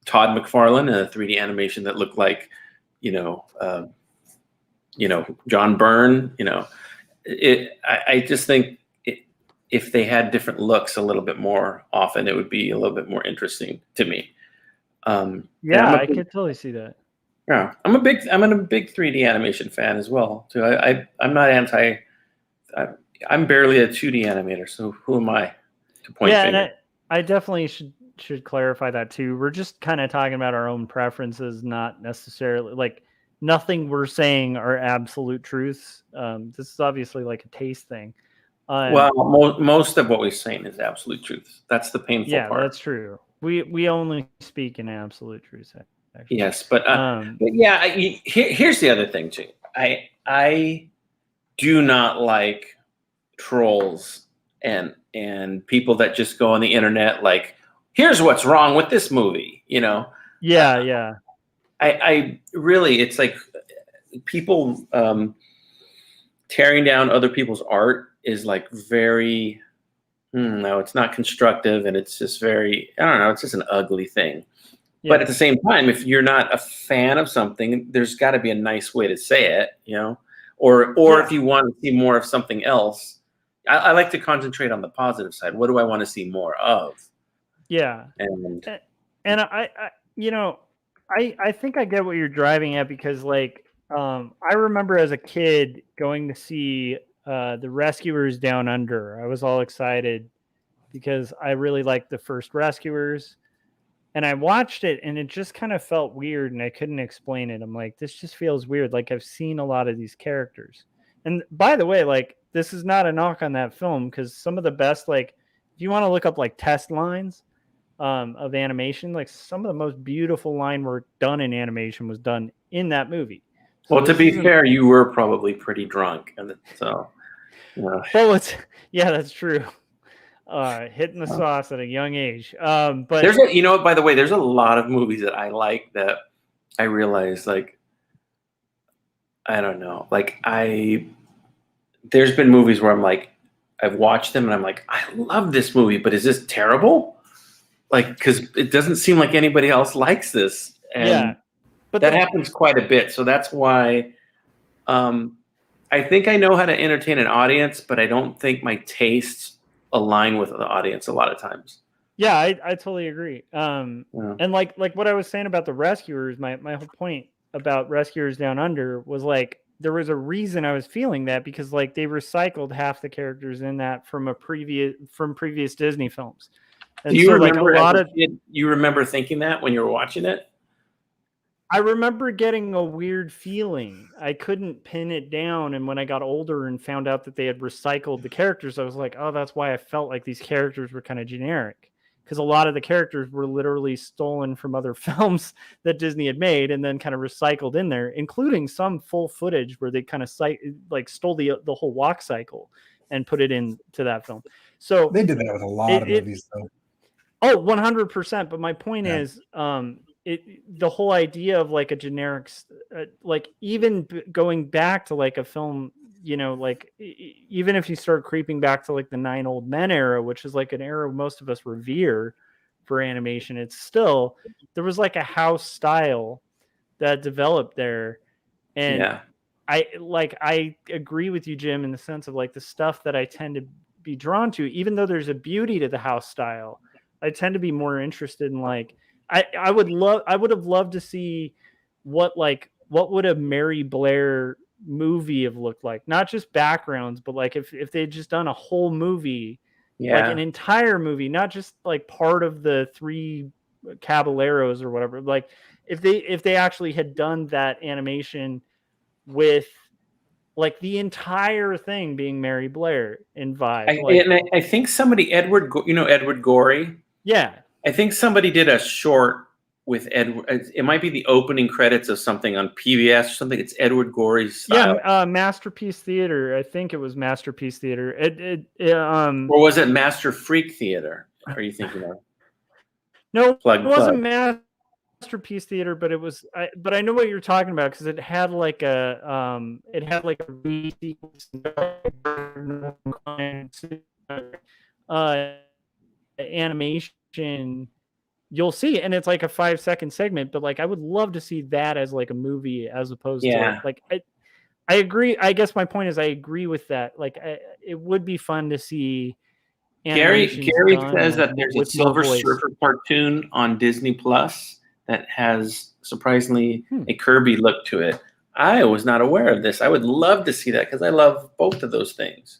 Todd McFarlane, and a 3D animation that looked like, John Byrne? I just think if they had different looks a little bit more often, it would be a little bit more interesting to me. Yeah, I could totally see that. Yeah, I'm a big 3D animation fan as well too. I'm not anti. I'm barely a 2D animator, so who am I to point finger? And I definitely should clarify that too. We're just kind of talking about our own preferences, not necessarily like nothing we're saying are absolute truths. This is obviously like a taste thing. Well, most of what we're saying is absolute truth. That's the painful part. Yeah, that's true. We only speak in absolute truths. Actually. Yes, but yeah, here's the other thing too. I do not like trolls and people that just go on the internet like, here's what's wrong with this movie. Yeah. I really, it's like people tearing down other people's art is like very. No, it's not constructive, and it's just very, I don't know, it's just an ugly thing. Yeah. But at the same time, if you're not a fan of something, there's got to be a nice way to say it, or if you want to see more of something else, I like to concentrate on the positive side. What do I want to see more of? Yeah. And I think I get what you're driving at, because like, I remember as a kid going to see The Rescuers Down Under. I was all excited because I really liked the first Rescuers, and I watched it and it just kind of felt weird and I couldn't explain it. I'm like, this just feels weird. Like, I've seen a lot of these characters. And by the way, like, this is not a knock on that film, because some of the best, like, if you want to look up like test lines of animation, like some of the most beautiful line work done in animation was done in that movie. So well, to be fair, you were probably pretty drunk, and so. Well, yeah, that's true. Hitting the sauce at a young age. But there's by the way, there's a lot of movies that I like that I realize, like, I don't know, like there's been movies where I'm like, I've watched them and I'm like, I love this movie, but is this terrible? Like, because it doesn't seem like anybody else likes this, and but that happens quite a bit. So that's why, I think I know how to entertain an audience, but I don't think my tastes align with the audience a lot of times. Yeah, I totally agree. And like what I was saying about the Rescuers, my whole point about Rescuers Down Under was like, there was a reason I was feeling that, because like they recycled half the characters in that from previous Disney films. And do you remember you remember thinking that when you were watching it? I remember getting a weird feeling. I couldn't pin it down. And when I got older and found out that they had recycled the characters, I was like, oh, that's why I felt like these characters were kind of generic. Because a lot of the characters were literally stolen from other films that Disney had made and then kind of recycled in there, including some full footage where they kind of stole the whole walk cycle and put it into that film. So they did that with a lot of movies, though. Oh, 100%. But my point is, the whole idea of like a generic, like even going back to like a film, like even if you start creeping back to like the 9 Old Men era, which is like an era most of us revere for animation, it's still, there was like a house style that developed there. And I agree with you, Jim, in the sense of like the stuff that I tend to be drawn to, even though there's a beauty to the house style, I tend to be more interested in like, I would have loved to see what would a Mary Blair movie have looked like, not just backgrounds, but like if they'd just done a whole movie, like an entire movie, not just like part of the 3 Caballeros or whatever. Like if they actually had done that animation with like the entire thing being Mary Blair in vibe. I think somebody, Edward Gorey. Yeah. I think somebody did a short with Edward. It might be the opening credits of something on PBS or something. It's Edward Gorey's style. Yeah, Masterpiece Theater. I think it was Masterpiece Theater. Or was it Master Freak Theater? Are you thinking of? No, it wasn't masterpiece theater, but but I know what you're talking about because it had like a animation you'll see, and it's like a 5-second segment, but like I would love to see that as like a movie as opposed to like I agree. I guess my point is I agree with that. Like it would be fun to see Gary done says that there's a with more Silver voice. Surfer cartoon on Disney Plus that has surprisingly a Kirby look to it. I was not aware of this. I would love to see that because I love both of those things,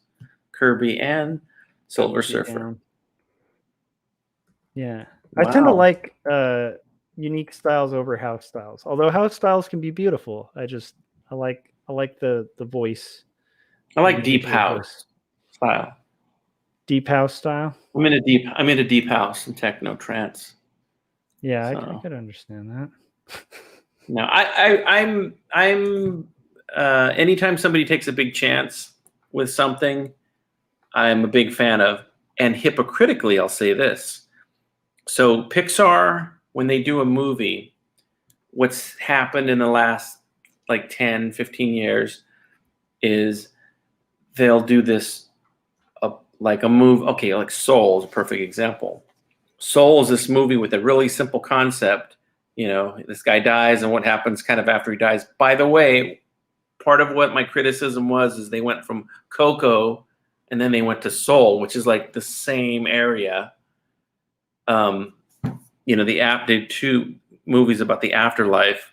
Kirby and Silver Surfer. Yeah, Wow. I tend to like unique styles over house styles. Although house styles can be beautiful, I like the voice. I like deep house style. Deep house style. I'm into deep house and techno trance. Yeah, so. I could understand that. No, I'm anytime somebody takes a big chance with something, I'm a big fan of. And hypocritically, I'll say this. So Pixar, when they do a movie, what's happened in the last like 10, 15 years is they'll do this like a move. Okay, like Soul is a perfect example. Soul is this movie with a really simple concept. You know, this guy dies and what happens kind of after he dies. By the way, part of what my criticism is they went from Coco and then they went to Soul, which is like the same area. You know, they did 2 movies about the afterlife.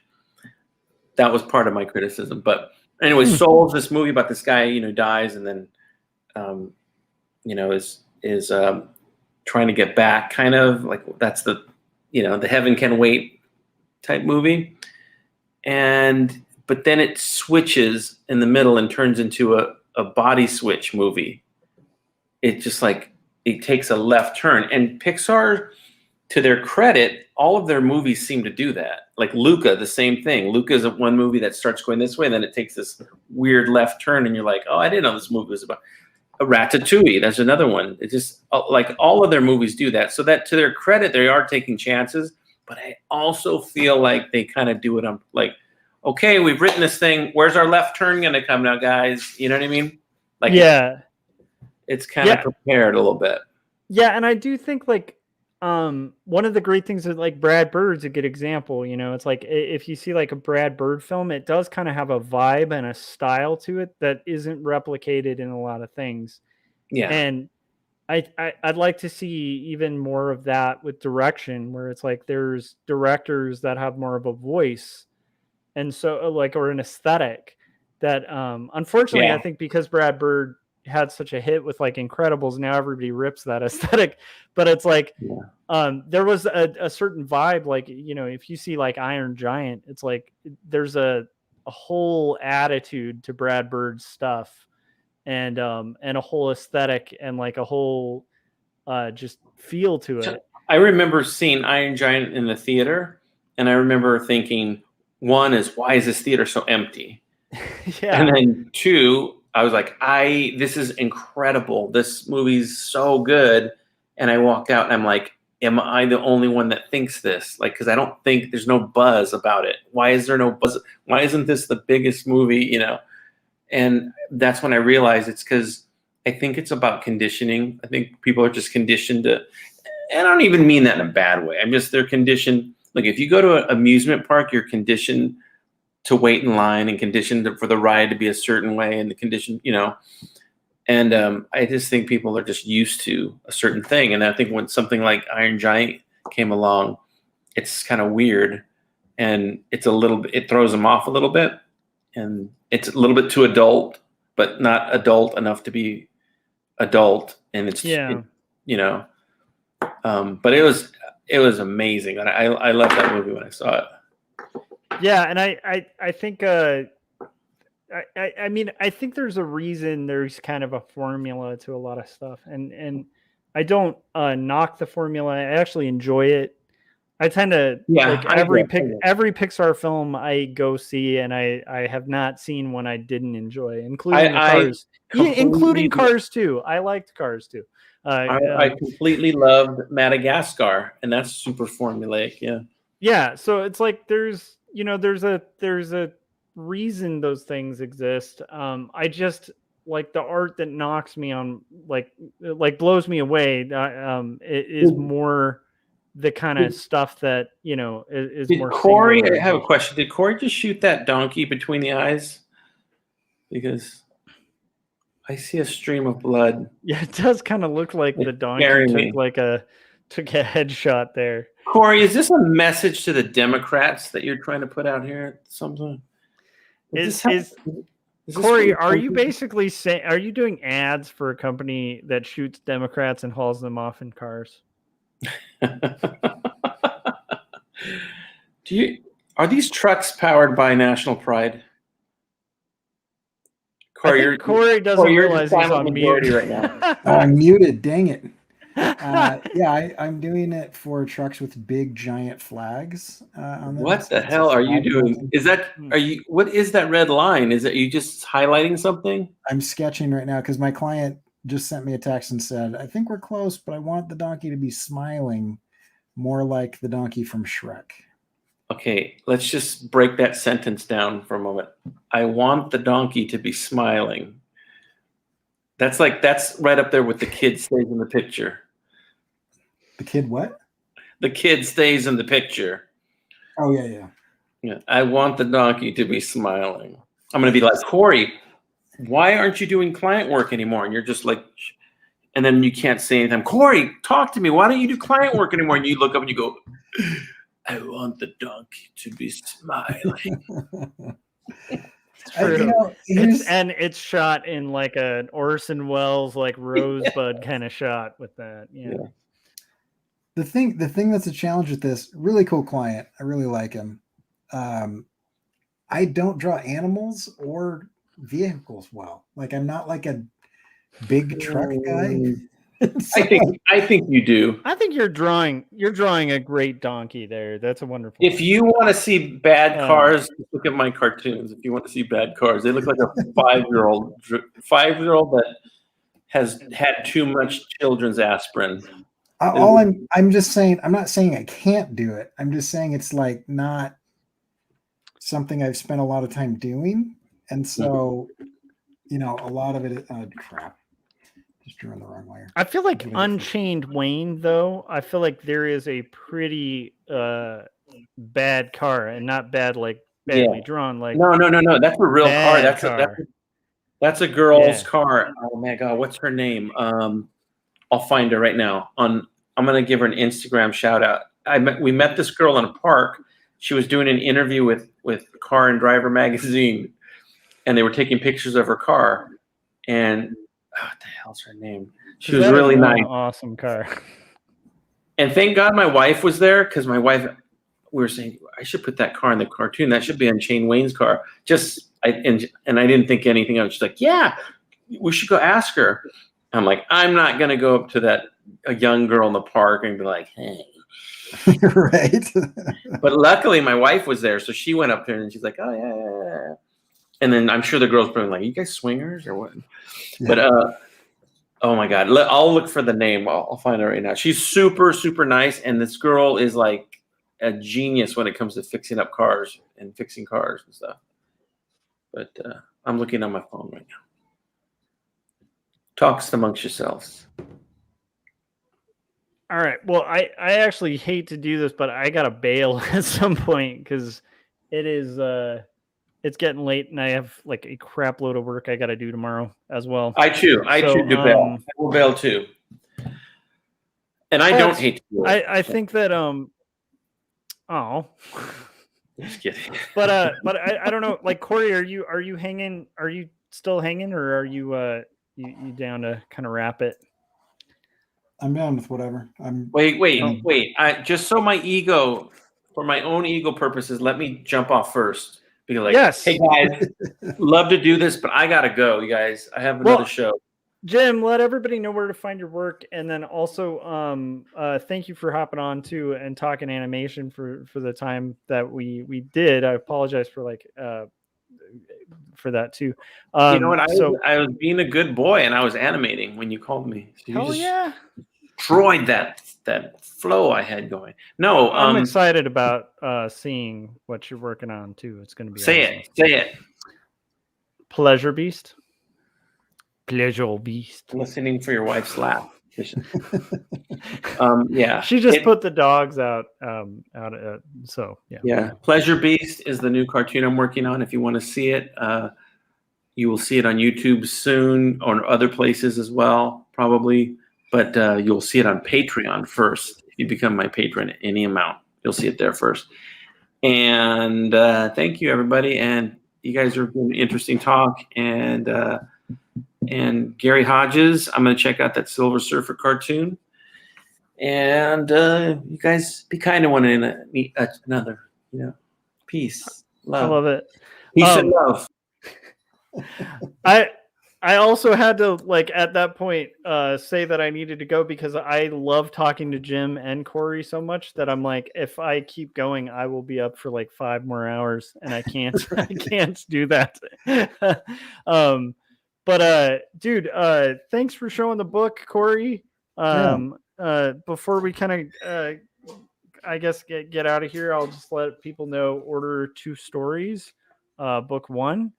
That was part of my criticism. But anyway, Soul is this movie about this guy, you know, dies and then, you know, is trying to get back, kind of like that's the, you know, the Heaven Can Wait type movie. But then it switches in the middle and turns into a body switch movie. It just like, it takes a left turn. And Pixar, to their credit, all of their movies seem to do that. Like Luca, the same thing. Luca is one movie that starts going this way, and then it takes this weird left turn, and you're like, oh, I didn't know this movie was about Ratatouille. That's another one. It just, like, all of their movies do that. So that, to their credit, they are taking chances, but I also feel like they kind of do it on, like, okay, we've written this thing. Where's our left turn going to come now, guys? You know what I mean? Like, yeah, it's kind of prepared a little bit. Yeah, and I do think like one of the great things is like Brad Bird's a good example. You know, it's like if you see like a Brad Bird film, it does kind of have a vibe and a style to it that isn't replicated in a lot of things. Yeah, and I'd like to see even more of that with direction, where it's like there's directors that have more of a voice, and so like, or an aesthetic that unfortunately I think because Brad Bird had such a hit with like Incredibles, now everybody rips that aesthetic. But it's like there was a certain vibe, like, you know, if you see like Iron Giant, it's like there's a whole attitude to Brad Bird's stuff, and a whole aesthetic and like a whole just feel to it. I remember seeing Iron Giant in the theater, and I remember thinking, one is, why is this theater so empty? And then 2, I was like, this is incredible. This movie's so good. And I walked out and I'm like, am I the only one that thinks this? Like, because I don't think there's no buzz about it. Why is there no buzz? Why isn't this the biggest movie, you know? And that's when I realized it's because I think it's about conditioning. I think people are just conditioned to, and I don't even mean that in a bad way. They're conditioned. Like, if you go to an amusement park, you're conditioned to wait in line and conditioned for the ride to be a certain way, and the condition, you know. And I just think people are just used to a certain thing. And I think when something like Iron Giant came along, it's kind of weird, and it throws them off a little bit, and it's a little bit too adult, but not adult enough to be adult. And it's you know, but it was amazing, and I loved that movie when I saw it. Yeah, and I think I mean, I think there's a reason there's kind of a formula to a lot of stuff, and I don't knock the formula. I actually enjoy it. I tend to like every Pixar film I go see, and I have not seen one I didn't enjoy, including Cars. Including Cars too. I liked Cars too. I completely loved Madagascar, and that's super formulaic. Yeah, so it's like there's there's a reason those things exist. I just like the art that knocks me on like blows me away. Is more the kind of Did, stuff that is did more Corey? singular. I have a question. Did Corey just shoot that donkey between the eyes? Because I see a stream of blood. Yeah, it does kind of look like the It's donkey scaring me. took a headshot there. Corey, is this a message to the Democrats that you're trying to put out here? Something? Is Is this Corey, what are you basically saying, are you doing ads for a company that shoots Democrats and hauls them off in cars? Are these trucks powered by National Pride? Corey doesn't realize he's on mute right now. Oh, I'm muted. Dang it. Yeah, I'm doing it for trucks with big giant flags on them. What the hell are you doing? What is that red line? Is it you just highlighting something? I'm sketching right now because my client just sent me a text and said, I think we're close, but I want the donkey to be smiling more like the donkey from Shrek. Okay, let's just break that sentence down for a moment. I want the donkey to be smiling. That's right up there with the kid stays in the picture. The kid what? The kid stays in the picture. Oh, yeah. Yeah, I want the donkey to be smiling. I'm going to be like, Corey, why aren't you doing client work anymore? And you're just like, and then you can't say anything. Corey, talk to me. Why don't you do client work anymore? And you look up and you go, I want the donkey to be smiling. It's shot in like an Orson Welles like Rosebud kind of shot with that. Yeah. The thing that's a challenge with this, really cool client. I really like him. I don't draw animals or vehicles well. Like I'm not like a big truck guy. So, I think you do. I think you're drawing a great donkey there. That's a wonderful. If you want to see bad cars, look at my cartoons. If you want to see bad cars, they look like a 5-year-old that has had too much children's aspirin. I'm just saying, I'm not saying I can't do it. I'm just saying it's like not something I've spent a lot of time doing. And so, a lot of it, crap. Just drew in the wrong way. I feel like Unchained Wayne, though. I feel like there is a pretty bad car, and not bad like badly drawn. Like no, that's a real car. That's a girl's car. Oh my god, what's her name? I'll find her right now. I'm gonna give her an Instagram shout out. We met this girl in a park. She was doing an interview with Car and Driver magazine, and they were taking pictures of her car. And what the hell's her name? She was really nice. Awesome car. And thank God my wife was there, because my wife, we were saying, I should put that car in the cartoon. That should be Unchained Wayne's car. And I didn't think anything of it. She's like, yeah, we should go ask her. I'm like, I'm not going to go up to a young girl in the park and be like, hey. Right. But luckily my wife was there. So she went up there and she's like, oh, yeah. And then I'm sure the girl's probably like, you guys swingers or what? Yeah. But, oh my God, I'll look for the name. I'll find her right now. She's super, super nice. And this girl is like a genius when it comes to fixing up cars and fixing cars and stuff. But I'm looking on my phone right now. Talks amongst yourselves. All right. Well, I actually hate to do this, but I got to bail at some point because it is it's getting late and I have like a crap load of work I got to do tomorrow as well. I too do bail. I will bail too. And I don't hate to do it. I think that just kidding. But I don't know. Like Corey, are you hanging? Are you still hanging, or are you you down to kind of wrap it? I'm down with whatever. Wait. Just so for my own ego purposes, let me jump off first. Because like, yes. Hey guys, love to do this, but I gotta go, you guys. I have another show. Jim, let everybody know where to find your work, and then also thank you for hopping on too and talking animation for the time that we did. I apologize for for that too. You know what? I was being a good boy and I was animating when you called me. So yeah. destroyed that flow I had going. No, I'm excited about seeing what you're working on too. It's going to be say it. Pleasure Beast. Pleasure Beast. I'm listening for your wife's laugh. Yeah. She just put the dogs out. So yeah. Yeah. Pleasure Beast is the new cartoon I'm working on. If you want to see it, you will see it on YouTube soon, or other places as well, probably. But you'll see it on Patreon first. If you become my patron at any amount, you'll see it there first. And thank you, everybody. And you guys are doing an interesting talk. And Gary Hodges, I'm going to check out that Silver Surfer cartoon. And you guys be kind to one another. Peace, love. I love it. Peace and love. I also had to, like, at that point say that I needed to go because I love talking to Jim and Corey so much that I'm like, if I keep going, I will be up for like 5 more hours, and I can't I can't do that. But dude, thanks for showing the book, Corey. Before we kind of I guess get out of here, I'll just let people know, order 2 stories, book 1.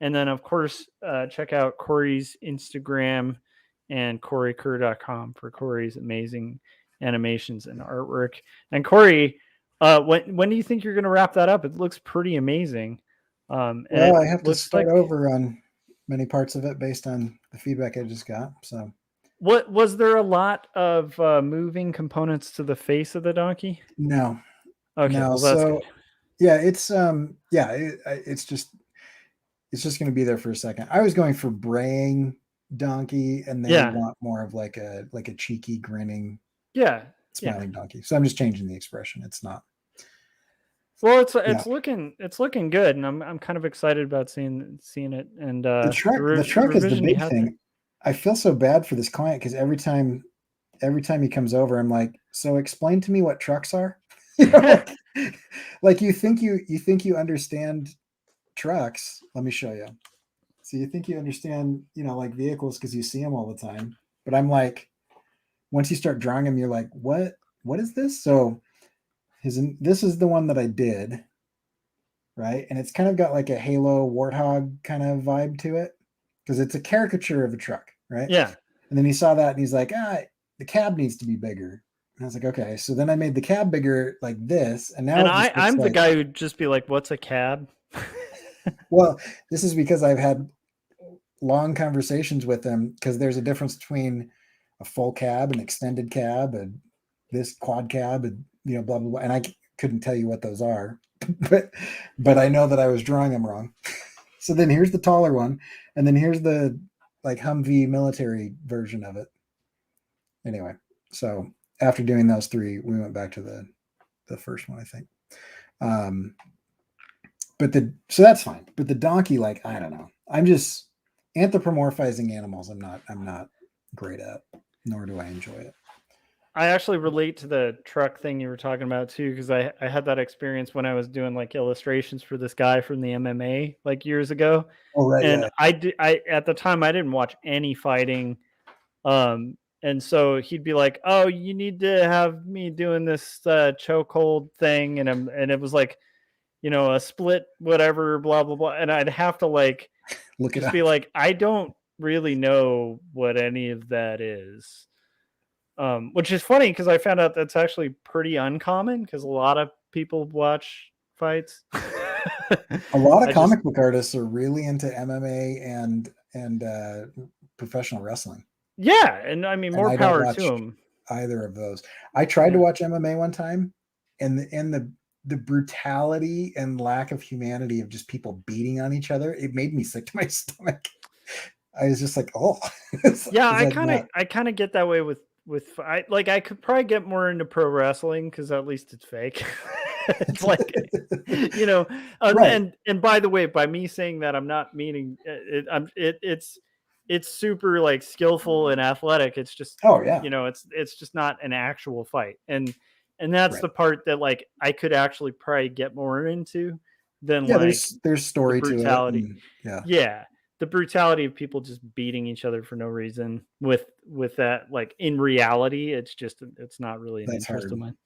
And then, of course, check out Corey's Instagram and CoreyKerr.com for Corey's amazing animations and artwork. And Corey, when do you think you're going to wrap that up? It looks pretty amazing. Well, I have to start over on many parts of it based on the feedback I just got. So, what was there a lot of moving components to the face of the donkey? No. Okay. No. Well, that's good. Yeah, it's just going to be there for a second. I was going for braying donkey, and they want more of like a cheeky, grinning, smiling donkey. So I'm just changing the expression. It's not. Well, it's looking good, and I'm kind of excited about seeing it. And the truck is the big thing. I feel so bad for this client because every time he comes over, I'm like, so explain to me what trucks are. Like you think you understand trucks. Let me show you. So you think you understand, like vehicles because you see them all the time. But I'm like, once you start drawing them, you're like, what is this? So this is the one that I did, right? And it's kind of got like a Halo Warthog kind of vibe to it because it's a caricature of a truck, right? Yeah. And then he saw that and he's like, the cab needs to be bigger. And I was like, okay. So then I made the cab bigger like this, and now I'm the guy who'd just be like, what's a cab? Well, this is because I've had long conversations with them because there's a difference between a full cab, an extended cab, and this quad cab, and blah blah blah. And I couldn't tell you what those are, but I know that I was drawing them wrong. So then here's the taller one, and then here's the like Humvee military version of it. Anyway, so after doing those 3, we went back to the first one, I think. So that's fine. But the donkey, like, I don't know. I'm just anthropomorphizing animals. I'm not great at, nor do I enjoy it. I actually relate to the truck thing you were talking about too, because I had that experience when I was doing like illustrations for this guy from the MMA like years ago. Oh, right. And yeah. I at the time I didn't watch any fighting. And so he'd be like, "Oh, you need to have me doing this chokehold thing," and it was like, a split, whatever, blah blah blah, and I'd have to like just be like, I don't really know what any of that is, which is funny because I found out that's actually pretty uncommon because a lot of people watch fights. A lot of comic book artists are really into MMA and professional wrestling. Yeah, and I mean, more power to them. Either of those. I tried to watch MMA one time, and the brutality and lack of humanity of just people beating on each other, it made me sick to my stomach. I was just like, oh. Yeah, I kind of get that way with I could probably get more into pro wrestling because at least it's fake. It's like, right. And by the way, by me saying that, I'm not meaning it. It's super like skillful and athletic. It's just, it's just not an actual fight. And that's right. The part that like I could actually probably get more into than like there's story the brutality. to it. Yeah. the brutality of people just beating each other for no reason with that, like, in reality, it's not really an That's interest hard. of mine.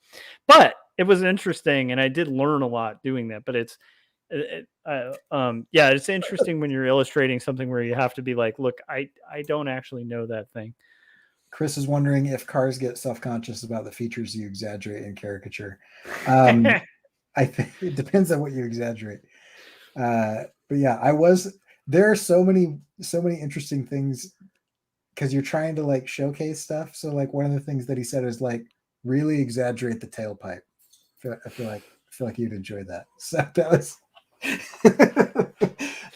But it was interesting, and I did learn a lot doing that. But yeah, it's interesting when you're illustrating something where you have to be like, look, I don't actually know that thing. Chris is wondering if cars get self-conscious about the features you exaggerate in caricature. I think it depends on what you exaggerate. But yeah, there are so many interesting things because you're trying to like showcase stuff. So like one of the things that he said is like really exaggerate the tailpipe. I feel like you'd enjoy that. So that was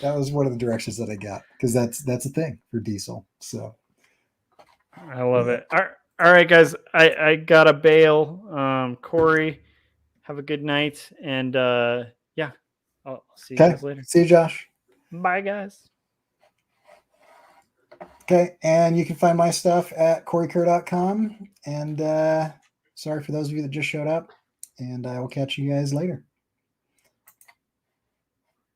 that was one of the directions that I got because that's a thing for Diesel. So I love it. All right, guys, I gotta bail. Corey, have a good night, and yeah, I'll see you guys later. See you, Josh. Bye, guys. Okay, and you can find my stuff at CoreyKerr.com. And sorry for those of you that just showed up, and I will catch you guys later.